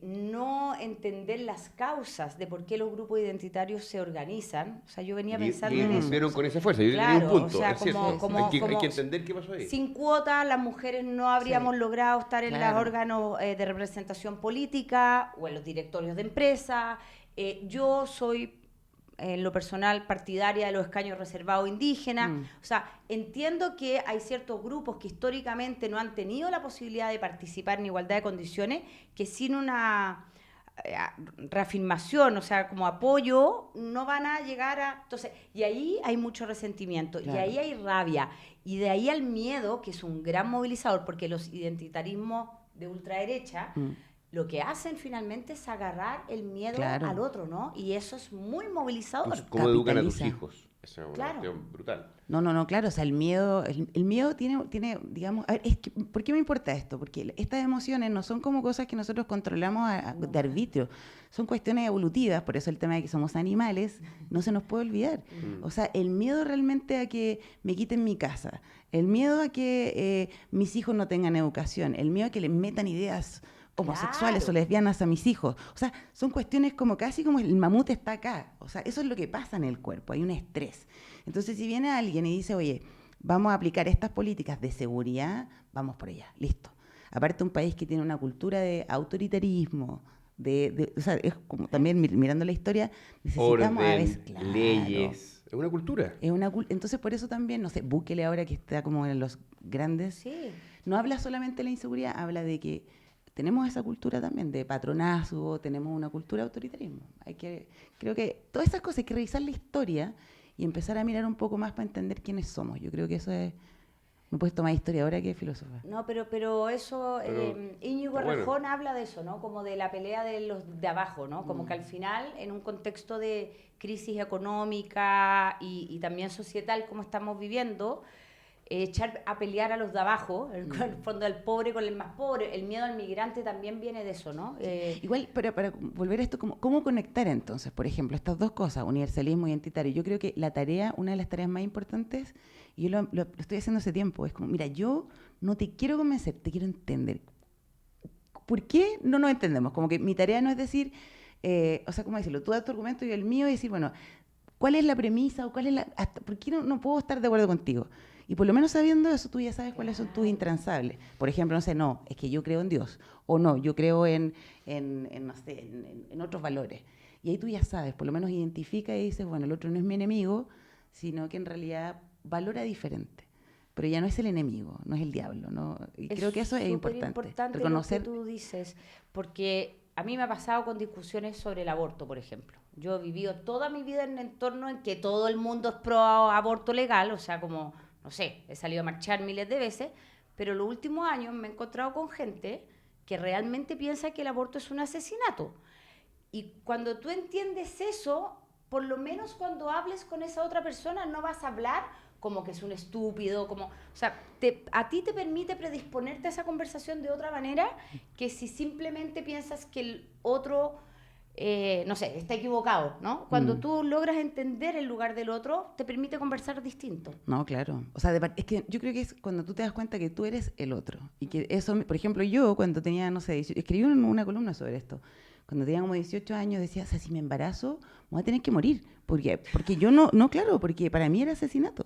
no entender las causas de por qué los grupos identitarios se organizan. O sea, yo venía pensando en eso. vieron con esa fuerza. Yo Claro, tenía un punto, o sea, es cierto. Hay que como entender qué pasó ahí. sin cuotas las mujeres no habríamos logrado estar en Claro. los órganos de representación política o en los directorios de empresas. Yo soy, en lo personal, partidaria de los escaños reservados indígenas. O sea, entiendo que hay ciertos grupos que históricamente no han tenido la posibilidad de participar en igualdad de condiciones, que sin una reafirmación, o sea, como apoyo, no van a llegar a... Entonces, y ahí hay mucho resentimiento, Claro. y ahí hay rabia, y de ahí al miedo, que es un gran movilizador, porque los identitarismos de ultraderecha lo que hacen finalmente es agarrar el miedo Claro. al otro, ¿no? Y eso es muy movilizador. Entonces, ¿cómo educan a tus Capitaliza. hijos? Esa es una Claro. cuestión brutal. No, claro, o sea, el miedo tiene, digamos, a ver, ¿por qué me importa esto? Porque estas emociones no son como cosas que nosotros controlamos de arbitrio, son cuestiones evolutivas, por eso el tema de que somos animales no se nos puede olvidar. O sea, el miedo realmente a que me quiten mi casa, el miedo a que mis hijos no tengan educación, el miedo a que les metan ideas homosexuales Claro. o lesbianas a mis hijos. O sea, son cuestiones como casi como el mamut está acá. O sea, eso es lo que pasa en el cuerpo, hay un estrés. Entonces, si viene alguien y dice, oye, vamos a aplicar estas políticas de seguridad, vamos por allá, listo. Aparte, un país que tiene una cultura de autoritarismo, o sea, es como también mirando la historia, necesitamos a veces, Orden, claro, leyes. Es una cultura. entonces, por eso también, no sé, Bukele ahora que está como en los grandes, Sí. no habla solamente de la inseguridad, habla de que tenemos esa cultura también de patronazgo, tenemos una cultura de autoritarismo. Creo que todas esas cosas hay que revisar la historia y empezar a mirar un poco más para entender quiénes somos. Yo creo que eso es... Me puedes tomar historiadora que filósofa. No, pero eso, Pero Íñigo está bueno. Errejón habla de eso, ¿no? Como de la pelea de los de abajo, ¿no? Como que al final, en un contexto de crisis económica y también societal como estamos viviendo, echar a pelear a los de abajo, en el fondo del pobre con el más pobre, el miedo al migrante también viene de eso, ¿no? Igual, pero para volver a esto, ¿cómo conectar entonces, por ejemplo, estas dos cosas, universalismo y identitario? Yo creo que la tarea, una de las tareas más importantes, y yo lo estoy haciendo hace tiempo, es como, mira, yo no te quiero convencer, te quiero entender. ¿Por qué no nos entendemos? Como que mi tarea no es decir, o sea, ¿cómo decirlo? Tú das tu argumento y el mío y decir, bueno, ¿cuál es la premisa o cuál es por qué no puedo estar de acuerdo contigo? Y por lo menos sabiendo eso, tú ya sabes cuáles son tus intransables. Por ejemplo, no sé, no, es que yo creo en Dios. O no, yo creo no sé, en otros valores. Y ahí tú ya sabes, por lo menos identifica y dices, bueno, el otro no es mi enemigo, sino que en realidad valora diferente. Pero ya no es el enemigo, no es el diablo, ¿no? Y creo que eso es importante. Reconocer lo que tú dices, porque a mí me ha pasado con discusiones sobre el aborto, por ejemplo. Yo he vivido toda mi vida en un entorno en que todo el mundo es pro aborto legal, o sea, como... No sé, he salido a marchar miles de veces, pero los últimos años me he encontrado con gente que realmente piensa que el aborto es un asesinato. Y cuando tú entiendes eso, por lo menos cuando hables con esa otra persona, no vas a hablar como que es un estúpido, como... O sea, a ti te permite predisponerte a esa conversación de otra manera que si simplemente piensas que el otro... no sé, está equivocado, ¿no? Cuando tú logras entender el lugar del otro, te permite conversar distinto. No, claro. O sea, es que yo creo que es cuando tú te das cuenta que tú eres el otro. Y que eso, por ejemplo, yo cuando tenía, no sé, escribí una columna sobre esto. Cuando tenía como 18 años decía, o sea, si me embarazo, voy a tener que morir. Porque yo no, claro, porque para mí era asesinato.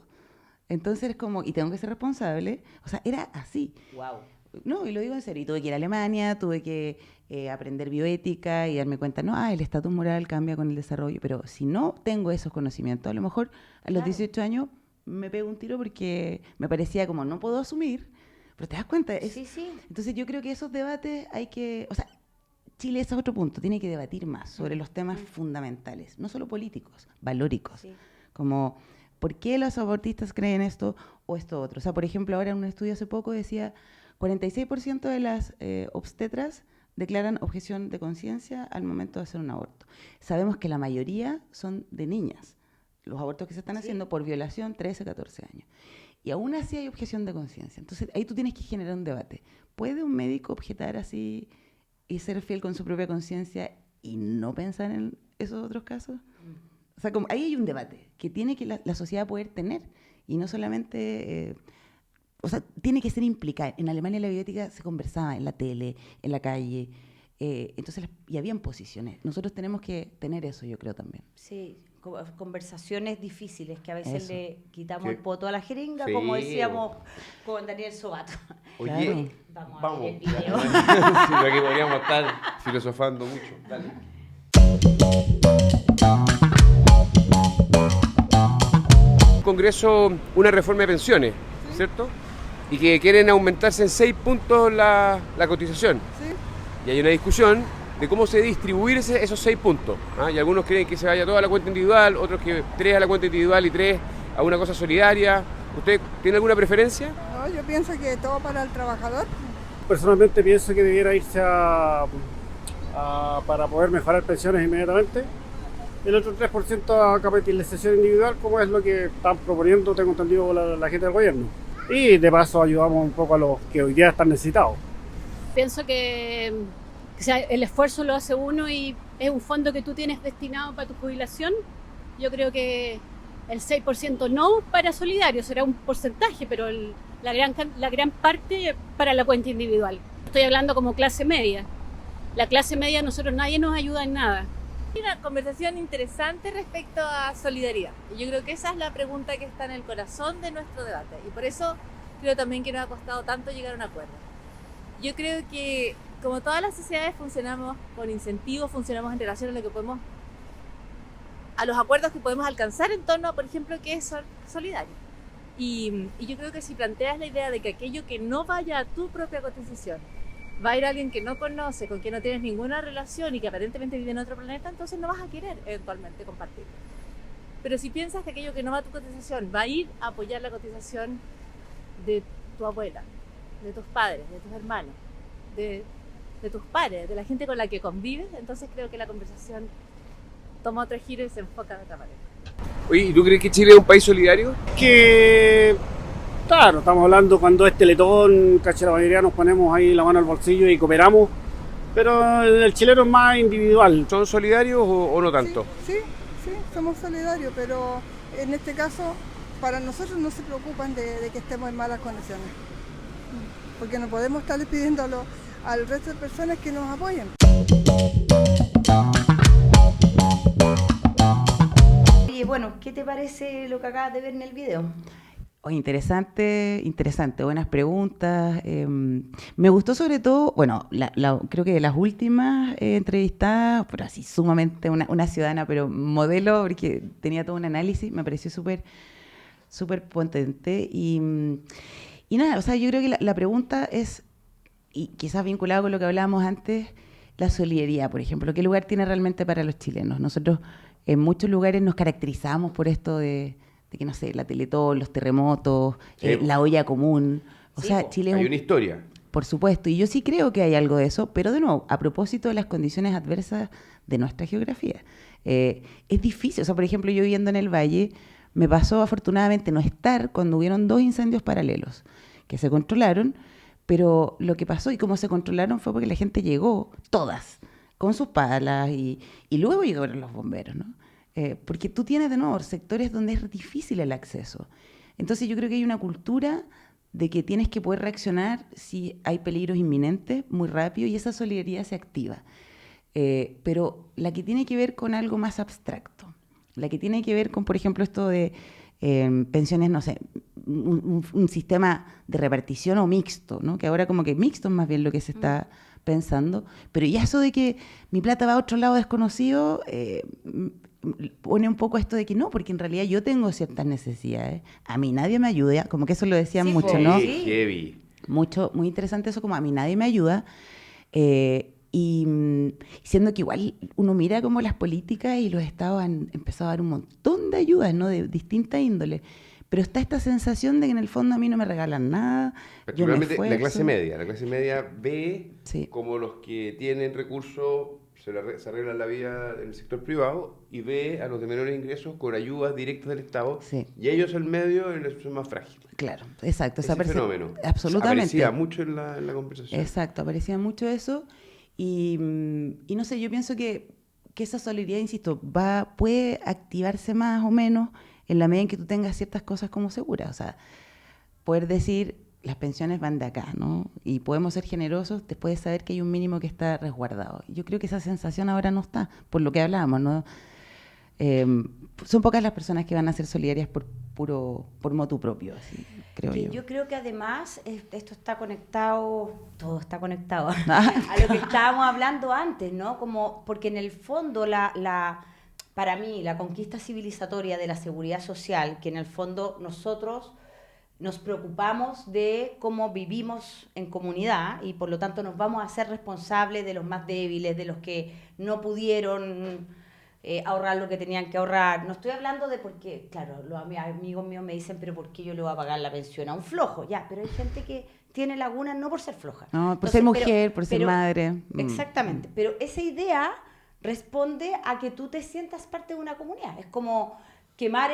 Entonces es como, y tengo que ser responsable. O sea, era así. Wow. No, y lo digo en serio. Y tuve que ir a Alemania, tuve que aprender bioética y darme cuenta, no, el estatus moral cambia con el desarrollo. Pero si no tengo esos conocimientos, a lo mejor a los 18 años me pego un tiro porque me parecía como, no puedo asumir. Pero te das cuenta. Sí. Entonces yo creo que esos debates hay que... O sea, Chile, ese es otro punto, tiene que debatir más sobre los temas fundamentales, no solo políticos, valóricos. Sí. Como, ¿por qué los abortistas creen esto o esto otro? O sea, por ejemplo, ahora en un estudio hace poco decía 46% de las obstetras declaran objeción de conciencia al momento de hacer un aborto. Sabemos que la mayoría son de niñas, los abortos que se están haciendo por violación, 13, 14 años. Y aún así hay objeción de conciencia. Entonces, ahí tú tienes que generar un debate. ¿Puede un médico objetar así y ser fiel con su propia conciencia y no pensar en esos otros casos? O sea, como, ahí hay un debate que tiene que la sociedad poder tener y no solamente... o sea, tiene que ser implicada. En Alemania la bioética se conversaba en la tele, en la calle, entonces, y habían posiciones. Nosotros tenemos que tener eso, yo creo también. Sí, conversaciones difíciles que a veces Eso. le quitamos Sí. el poto a la jeringa, Sí. como decíamos con Daniel Sobato. Oye, Claro. Vamos a ver el video. Sí, aquí podríamos estar filosofando mucho. Dale. Congreso una reforma de pensiones, ¿cierto? Y que quieren aumentarse en 6 puntos la cotización. Y hay una discusión de cómo se debe distribuir esos 6 puntos. ¿Ah? Y algunos creen que se vaya toda a la cuenta individual, otros que 3 a la cuenta individual y 3 a una cosa solidaria. ¿Usted tiene alguna preferencia? No, yo pienso que todo para el trabajador. Personalmente pienso que debiera irse para poder mejorar pensiones inmediatamente. El otro 3% a capitalización individual, como es lo que están proponiendo, tengo entendido, la gente del gobierno. Y de paso ayudamos un poco a los que hoy día están necesitados. Pienso que el esfuerzo lo hace uno y es un fondo que tú tienes destinado para tu jubilación. Yo creo que el 6% no para solidario, será un porcentaje, pero la gran parte para la cuenta individual. Estoy hablando como clase media. La clase media, nosotros nadie nos ayuda en nada. Una conversación interesante respecto a solidaridad. Y yo creo que esa es la pregunta que está en el corazón de nuestro debate. Y por eso creo también que nos ha costado tanto llegar a un acuerdo. Yo creo que como todas las sociedades funcionamos con incentivos, funcionamos en relación a lo que podemos, a los acuerdos que podemos alcanzar en torno a, por ejemplo, qué es solidario. Y yo creo que si planteas la idea de que aquello que no vaya a tu propia cotización va a ir a alguien que no conoce, con quien no tienes ninguna relación y que aparentemente vive en otro planeta, entonces no vas a querer eventualmente compartir. Pero si piensas que aquello que no va a tu cotización va a ir a apoyar la cotización de tu abuela, de tus padres, de tus hermanos, de tus pares, de la gente con la que convives, entonces creo que la conversación toma otro giro y se enfoca de otra manera. Oye, ¿y tú crees que Chile es un país solidario? Que, claro, estamos hablando cuando es Teletón, caché, la mayoría nos ponemos ahí la mano al bolsillo y cooperamos, pero el chileno es más individual. ¿Son solidarios o no tanto? Sí, somos solidarios, pero en este caso para nosotros no se preocupan de que estemos en malas condiciones, porque no podemos estarles pidiendo al resto de personas que nos apoyen. Oye, bueno, ¿qué te parece lo que acabas de ver en el video? Oye, interesante, buenas preguntas. Me gustó sobre todo, bueno, creo que de las últimas entrevistadas, pero así sumamente una ciudadana, pero modelo, porque tenía todo un análisis, me pareció súper potente. Y nada, o sea, yo creo que la pregunta es, y quizás vinculado con lo que hablábamos antes, la solidaridad, por ejemplo, ¿qué lugar tiene realmente para los chilenos? Nosotros en muchos lugares nos caracterizamos por esto de que, no sé, la Teletón, los terremotos, Sí. La olla común. O Sí, sea, po. Chile es Hay una historia. por supuesto, y yo sí creo que hay algo de eso, pero de nuevo, a propósito de las condiciones adversas de nuestra geografía. Es difícil, o sea, por ejemplo, yo viviendo en el Valle, me pasó afortunadamente no estar cuando hubieron 2 incendios paralelos, que se controlaron, pero lo que pasó y cómo se controlaron fue porque la gente llegó, todas, con sus palas, y luego llegaron los bomberos, ¿no? Porque tú tienes de nuevo sectores donde es difícil el acceso. Entonces yo creo que hay una cultura de que tienes que poder reaccionar si hay peligros inminentes muy rápido y esa solidaridad se activa. Pero la que tiene que ver con algo más abstracto, la que tiene que ver con, por ejemplo, esto de pensiones, no sé, un sistema de repartición o mixto, ¿no? Que ahora como que mixto es más bien lo que se está pensando, pero ya eso de que mi plata va a otro lado desconocido, pone un poco esto de que no, porque en realidad yo tengo ciertas necesidades, a mí nadie me ayuda, como que eso lo decían Sí, mucho, po. ¿no? Sí. Heavy. Mucho, muy interesante eso, como a mí nadie me ayuda, siendo que igual uno mira como las políticas y los estados han empezado a dar un montón de ayudas, ¿no? De distinta índole, pero está esta sensación de que en el fondo a mí no me regalan nada, yo me Particularmente la esfuerzo. clase media ve Sí. como los que tienen recursos se arreglan la vida en el sector privado y ve a los de menores ingresos con ayudas directas del Estado Sí. y ellos al medio son más frágiles. Claro, exacto. Ese fenómeno. Absolutamente. Aparecía mucho en la conversación. Exacto, aparecía mucho eso. Y no sé, yo pienso que esa solidaridad, insisto, puede activarse más o menos en la medida en que tú tengas ciertas cosas como seguras. O sea, poder decir, las pensiones van de acá, ¿no? Y podemos ser generosos después de saber que hay un mínimo que está resguardado. Yo creo que esa sensación ahora no está, por lo que hablábamos, ¿no? Son pocas las personas que van a ser solidarias por motu propio, así, creo yo. Yo creo que además esto está conectado, todo está conectado a lo que estábamos hablando antes, ¿no? Como porque en el fondo para mí la conquista civilizatoria de la seguridad social, que en el fondo nosotros nos preocupamos de cómo vivimos en comunidad y por lo tanto nos vamos a hacer responsables de los más débiles, de los que no pudieron ahorrar lo que tenían que ahorrar. No estoy hablando de porque, claro, los amigos míos me dicen, pero ¿por qué yo le voy a pagar la pensión a un flojo? Ya, pero hay gente que tiene lagunas no por ser floja. No, por Entonces, ser mujer, por ser pero, madre. Exactamente, pero esa idea responde a que tú te sientas parte de una comunidad. Es como quemar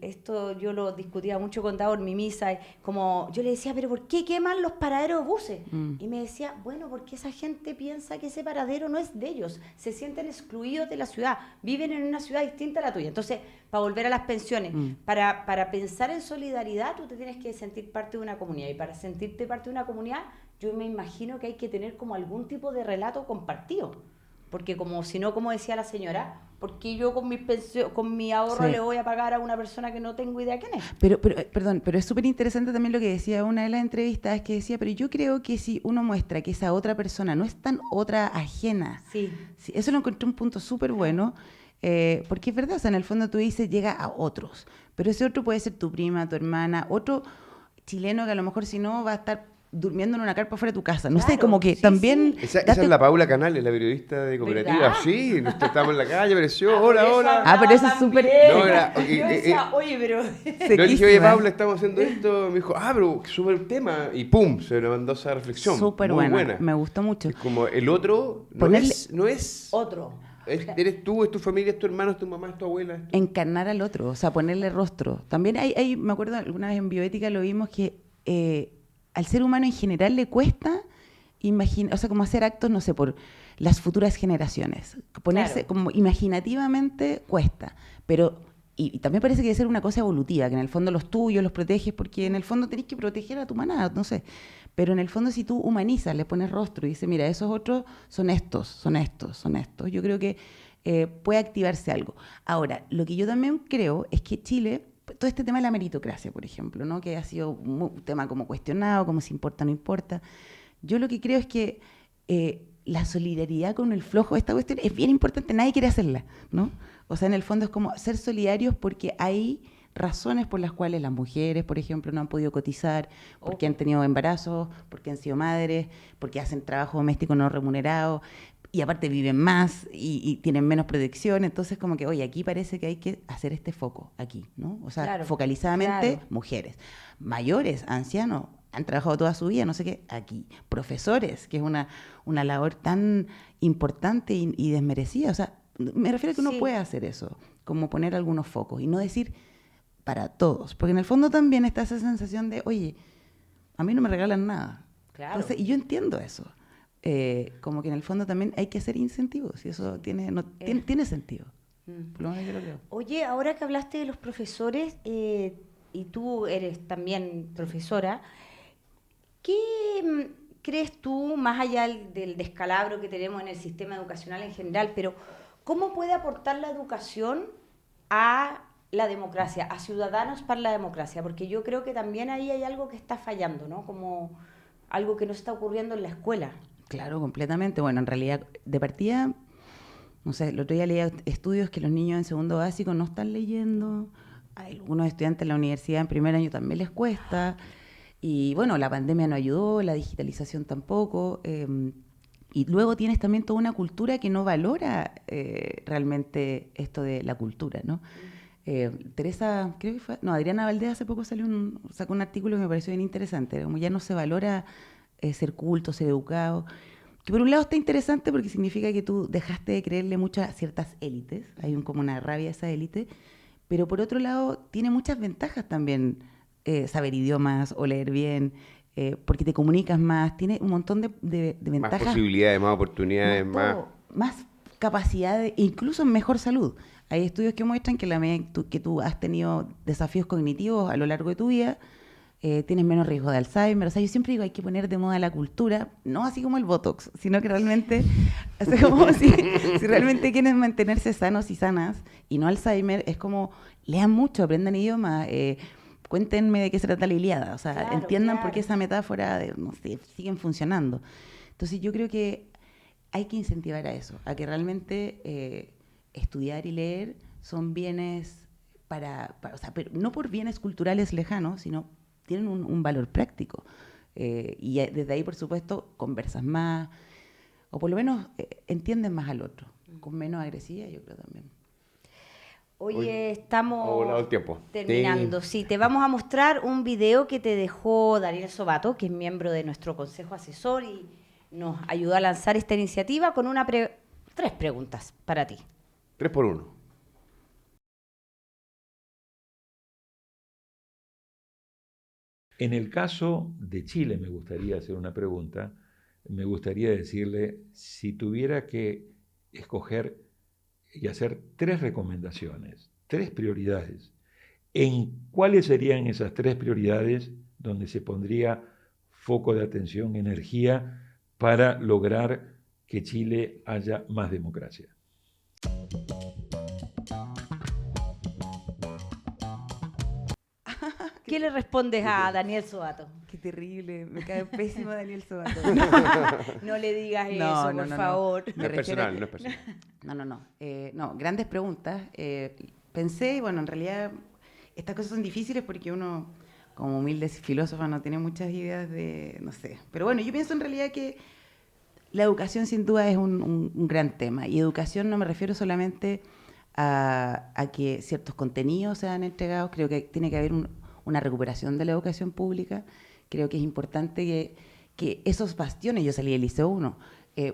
esto yo lo discutía mucho con Davor en mi misa, como yo le decía, pero ¿por qué queman los paraderos de buses? Y me decía, bueno, porque esa gente piensa que ese paradero no es de ellos, se sienten excluidos de la ciudad, viven en una ciudad distinta a la tuya. Entonces, para volver a las pensiones, para pensar en solidaridad, tú te tienes que sentir parte de una comunidad, y para sentirte parte de una comunidad, yo me imagino que hay que tener como algún tipo de relato compartido. Porque como si no, como decía la señora, porque yo con mi ahorro le voy a pagar a una persona que no tengo idea quién es. Perdón, pero es súper interesante también lo que decía una de las entrevistas, que decía, pero yo creo que si uno muestra que esa otra persona no es tan otra ajena, sí, eso lo encontré un punto súper bueno, porque es verdad, o sea, en el fondo tú dices, llega a otros, pero ese otro puede ser tu prima, tu hermana, otro chileno que a lo mejor si no va a estar durmiendo en una carpa fuera de tu casa. No sé, como que también... Sí. Esa es la Paula Canales, la periodista de Cooperativa. ¿Verdad? Sí, estábamos en la calle, apareció, hola. Pero eso es súper... Yo decía, oye, pero... Le dije, oye, Paula, estamos haciendo esto. Me dijo, pero qué súper tema. Y pum, se le mandó esa reflexión. Súper buena, me gustó mucho. Es como el otro no es otro. Eres tú, es tu familia, es tu hermano, es tu mamá, es tu abuela. Encarnar al otro, o sea, ponerle rostro. También hay me acuerdo, alguna vez en bioética lo vimos que... al ser humano en general le cuesta como hacer actos, no sé, por las futuras generaciones. Ponerse como imaginativamente cuesta, pero y también parece que debe ser una cosa evolutiva, que en el fondo los tuyos los proteges, porque en el fondo tenés que proteger a tu manada, no sé. Pero en el fondo si tú humanizas, le pones rostro y dices, mira, esos otros son estos. Yo creo que puede activarse algo. Ahora, lo que yo también creo es que Chile... todo este tema de la meritocracia, por ejemplo, ¿no? Que ha sido un tema como cuestionado, como si importa o no importa. Yo lo que creo es que la solidaridad con el flojo, esta cuestión es bien importante, nadie quiere hacerla, ¿no? O sea, en el fondo es como ser solidarios porque hay razones por las cuales las mujeres, por ejemplo, no han podido cotizar, porque han tenido embarazos, porque han sido madres, porque hacen trabajo doméstico no remunerado, y aparte viven más y tienen menos protección, entonces como que, oye, aquí parece que hay que hacer este foco, aquí, ¿no? O sea, focalizadamente, mujeres, mayores, ancianos, han trabajado toda su vida, no sé qué, aquí, profesores, que es una labor tan importante y desmerecida, o sea, me refiero a que uno puede hacer eso, como poner algunos focos y no decir para todos, porque en el fondo también está esa sensación de, oye, a mí no me regalan nada. Claro. Entonces, y yo entiendo eso. Como que en el fondo también hay que hacer incentivos y eso tiene sentido. Por lo menos yo lo creo. Oye, ahora que hablaste de los profesores y tú eres también profesora, ¿qué crees tú, más allá del descalabro que tenemos en el sistema educacional en general, pero cómo puede aportar la educación a la democracia, a ciudadanos para la democracia? Porque yo creo que también ahí hay algo que está fallando, ¿no? Como algo que no está ocurriendo en la escuela. Claro, completamente. Bueno, en realidad, de partida, no sé, el otro día leía estudios que los niños en segundo básico no están leyendo. A algunos estudiantes en la universidad en primer año también les cuesta. Y bueno, la pandemia no ayudó, la digitalización tampoco. Y luego tienes también toda una cultura que no valora realmente esto de la cultura, ¿no? Teresa, creo que fue, Adriana Valdés hace poco sacó un artículo que me pareció bien interesante, como ya no se valora ser culto, ser educado, que por un lado está interesante porque significa que tú dejaste de creerle mucho a ciertas élites, hay como una rabia a esa élite, pero por otro lado tiene muchas ventajas también saber idiomas o leer bien, porque te comunicas más, tiene un montón de ventajas. Más posibilidades, más oportunidades, más capacidad, incluso mejor salud. Hay estudios que muestran que la medida que tú has tenido desafíos cognitivos a lo largo de tu vida, tienes menos riesgo de Alzheimer. O sea, yo siempre digo, hay que poner de moda la cultura, no así como el Botox, sino que realmente, como si realmente quieren mantenerse sanos y sanas, y no Alzheimer, es como, lean mucho, aprendan idiomas, cuéntenme de qué se trata la Ilíada, o sea, entiendan por qué esa metáfora, no sé, siguen funcionando. Entonces yo creo que hay que incentivar a eso, a que realmente estudiar y leer son bienes o sea, pero no por bienes culturales lejanos, sino tienen un valor práctico. Y desde ahí, por supuesto, conversas más, o por lo menos entienden más al otro, con menos agresividad, yo creo también. Oye, Ha estamos volado el tiempo. terminando. Sí, te vamos a mostrar un video que te dejó Daniel Sobato, que es miembro de nuestro consejo asesor y nos ayudó a lanzar esta iniciativa con 3 preguntas para ti. 3 por 1. En el caso de Chile me gustaría hacer una pregunta. Me gustaría decirle, si tuviera que escoger y hacer 3 recomendaciones, 3 prioridades, ¿en cuáles serían esas 3 prioridades donde se pondría foco de atención, energía, para lograr que Chile haya más democracia? ¿Qué le respondes a Daniel Sobato? Qué terrible, me cae pésimo Daniel Sobato. No le digas No, eso, no, por no. favor. No es personal, no es personal. No, grandes preguntas. Pensé, y bueno, en realidad estas cosas son difíciles porque uno, como humilde filósofa, no tiene muchas ideas de, no sé. Pero bueno, yo pienso en realidad que la educación sin duda es un gran tema. Y educación no me refiero solamente a que ciertos contenidos sean entregados, creo que tiene que haber una recuperación de la educación pública. Creo que es importante que esos bastiones, yo salí del Liceo 1,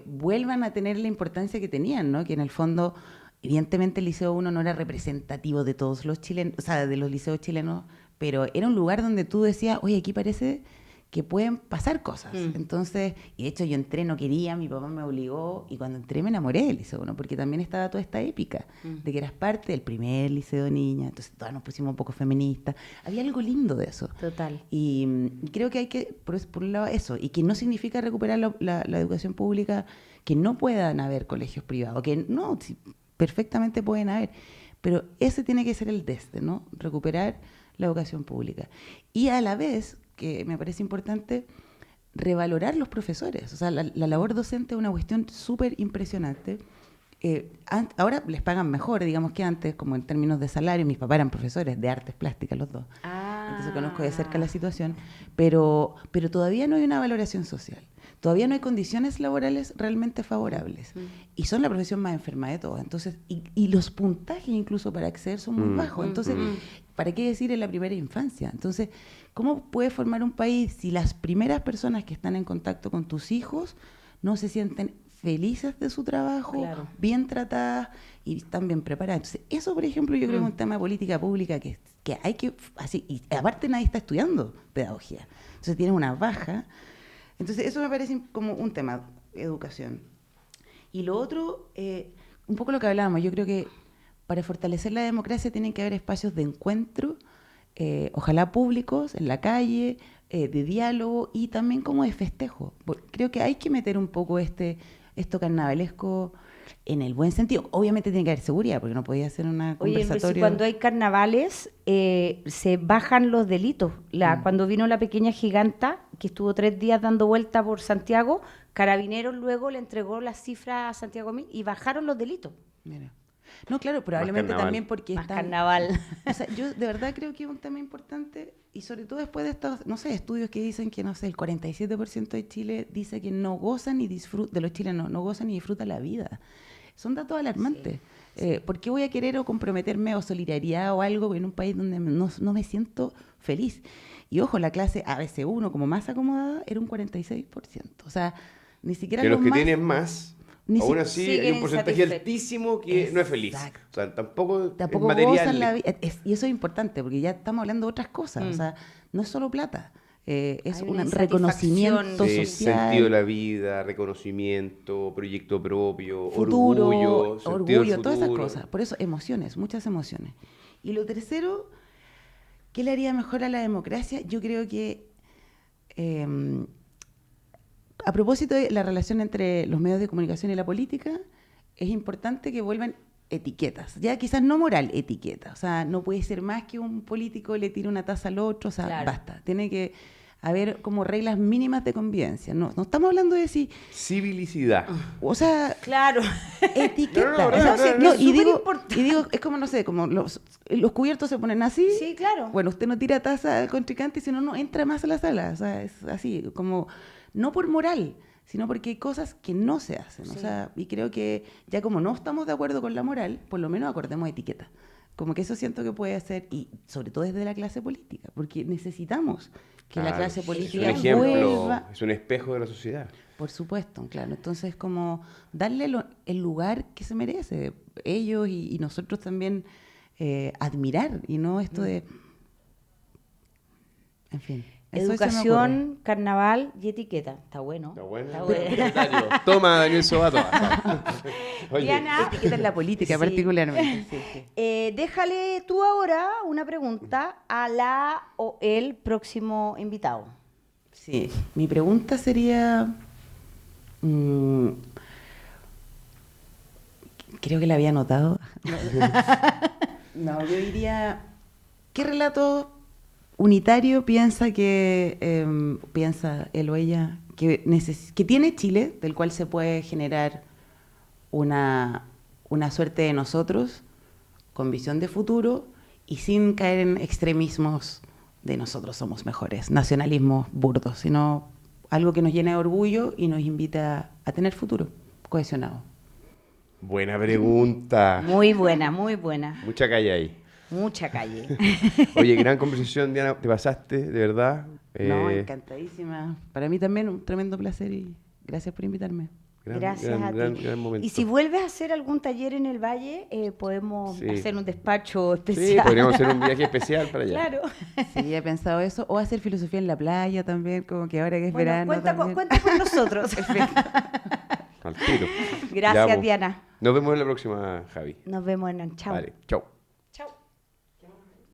vuelvan a tener la importancia que tenían, ¿no? Que en el fondo, evidentemente el Liceo 1 no era representativo de todos los chilenos, o sea, de los liceos chilenos, pero era un lugar donde tú decías, oye, aquí parece que pueden pasar cosas. Entonces, y de hecho yo entré, no quería, mi papá me obligó, y cuando entré me enamoré del Liceo 1, porque también estaba toda esta épica de que eras parte del primer liceo de niñas, entonces todas nos pusimos un poco feministas. Había algo lindo de eso. Total. Y creo que hay que, por un lado, eso, y que no significa recuperar la educación pública, que no puedan haber colegios privados, que no, sí, perfectamente pueden haber, pero ese tiene que ser el desde, ¿no? Recuperar la educación pública. Y a la vez, que me parece importante, revalorar los profesores. O sea, la labor docente es una cuestión súper impresionante. Ahora les pagan mejor, digamos, que antes, como en términos de salario. Mis papás eran profesores de artes plásticas, los dos. Entonces conozco de cerca la situación. Pero todavía no hay una valoración social. Todavía no hay condiciones laborales realmente favorables. Y son la profesión más enferma de todas. Entonces, y los puntajes incluso para acceder son muy bajos. Entonces, ¿para qué decir en la primera infancia? Entonces, ¿cómo puede formar un país si las primeras personas que están en contacto con tus hijos no se sienten felices de su trabajo, Claro. bien tratadas y están bien preparadas? Entonces, eso, por ejemplo, yo creo que es un tema de política pública que hay que... así, y aparte nadie está estudiando pedagogía. Entonces, tienes una baja. Entonces, eso me parece como un tema, educación. Y lo otro, un poco lo que hablábamos, yo creo que para fortalecer la democracia tienen que haber espacios de encuentro, ojalá públicos, en la calle, de diálogo y también como de festejo. Creo que hay que meter un poco esto carnavalesco en el buen sentido. Obviamente tiene que haber seguridad, porque no podía ser una Oye, pero si conversatorio. cuando hay carnavales se bajan los delitos. Cuando vino la pequeña giganta, que estuvo 3 días dando vuelta por Santiago, Carabineros luego le entregó las cifras a Santiago Mil y bajaron los delitos. Mira. No, claro, probablemente carnaval. también porque Más están... carnaval. O sea, yo de verdad creo que es un tema importante y sobre todo después de estos, no sé, estudios que dicen que, no sé, el 47% de Chile dice que no gozan y disfrutan, de los chilenos, no gozan y disfrutan la vida. Son datos alarmantes. ¿Por qué voy a querer o comprometerme o solidaridad o algo en un país donde no me siento feliz? Y ojo, la clase ABC1 como más acomodada era un 46%. O sea, ni siquiera Que los que más... tienen más, Ni aún si- así hay siguen un porcentaje insatisfechos. altísimo que no es feliz. Exacto. O sea, tampoco Tampoco es material. gozan la vida. Y eso es importante, porque ya estamos hablando de otras cosas. O sea, no es solo plata. Es Hay un una reconocimiento insatisfacción. Sí, social. sentido de la vida, reconocimiento, proyecto propio, Futuro, orgullo, sentido del todas esas futuro. cosas. Por eso, emociones, muchas emociones. Y lo tercero, ¿qué le haría mejor a la democracia? Yo creo que, a propósito de la relación entre los medios de comunicación y la política, es importante que vuelvan etiquetas. Ya quizás no moral, etiqueta. O sea, no puede ser más que un político le tire una taza al otro, o sea, Claro. basta. Tiene que haber como reglas mínimas de convivencia. No estamos hablando de si, Civilicidad. o sea, Claro. etiqueta. No, Eso sí, no, es y digo, superimportante. y digo, es como, no sé, como los cubiertos se ponen así. Sí, claro. Bueno, usted no tira taza al contrincante, si no, no entra más a la sala. O sea, es así, como, no por moral, sino porque hay cosas que no se hacen. O Sí. sea, y creo que ya como no estamos de acuerdo con la moral, por lo menos acordemos etiqueta. Como que eso siento que puede hacer, y sobre todo desde la clase política, porque necesitamos que la Claro, clase es política un ejemplo, vuelva. es un espejo de la sociedad. Por supuesto, claro. Entonces, como darle el lugar que se merece, ellos y nosotros también admirar, y no esto de... En fin. eso se me ocurre. Educación, carnaval y etiqueta. Está bueno. Está bueno. Está bueno. Comentario. Toma, Daniel Sobato. Oye, Diana, Etiqueta en la política Sí. particularmente. Sí, sí. déjale tú ahora una pregunta a la o el próximo invitado. Sí, mi pregunta sería... creo que la había anotado. No, yo diría... ¿Qué relato unitario piensa él o ella que tiene Chile, del cual se puede generar una suerte de nosotros con visión de futuro y sin caer en extremismos de nosotros somos mejores, nacionalismos burdos, sino algo que nos llene de orgullo y nos invita a tener futuro cohesionado? buena pregunta. Muy buena, muy buena. Mucha calle ahí. Mucha calle. Oye, gran conversación, Diana. Te pasaste, de verdad. No, encantadísima. Para mí también un tremendo placer y gracias por invitarme. Gracias a ti. Gran momento. Y si vuelves a hacer algún taller en el Valle, podemos Sí. hacer un despacho Sí, especial. podríamos hacer un viaje especial para allá. Claro. Sí, he pensado eso. O hacer filosofía en la playa también, como que ahora que es Bueno, verano cuenta también. cuenta con nosotros. Al tiro. Gracias, Ya, po. Diana. Nos vemos en la próxima, Javi. Nos vemos en Chao. Vale, chao.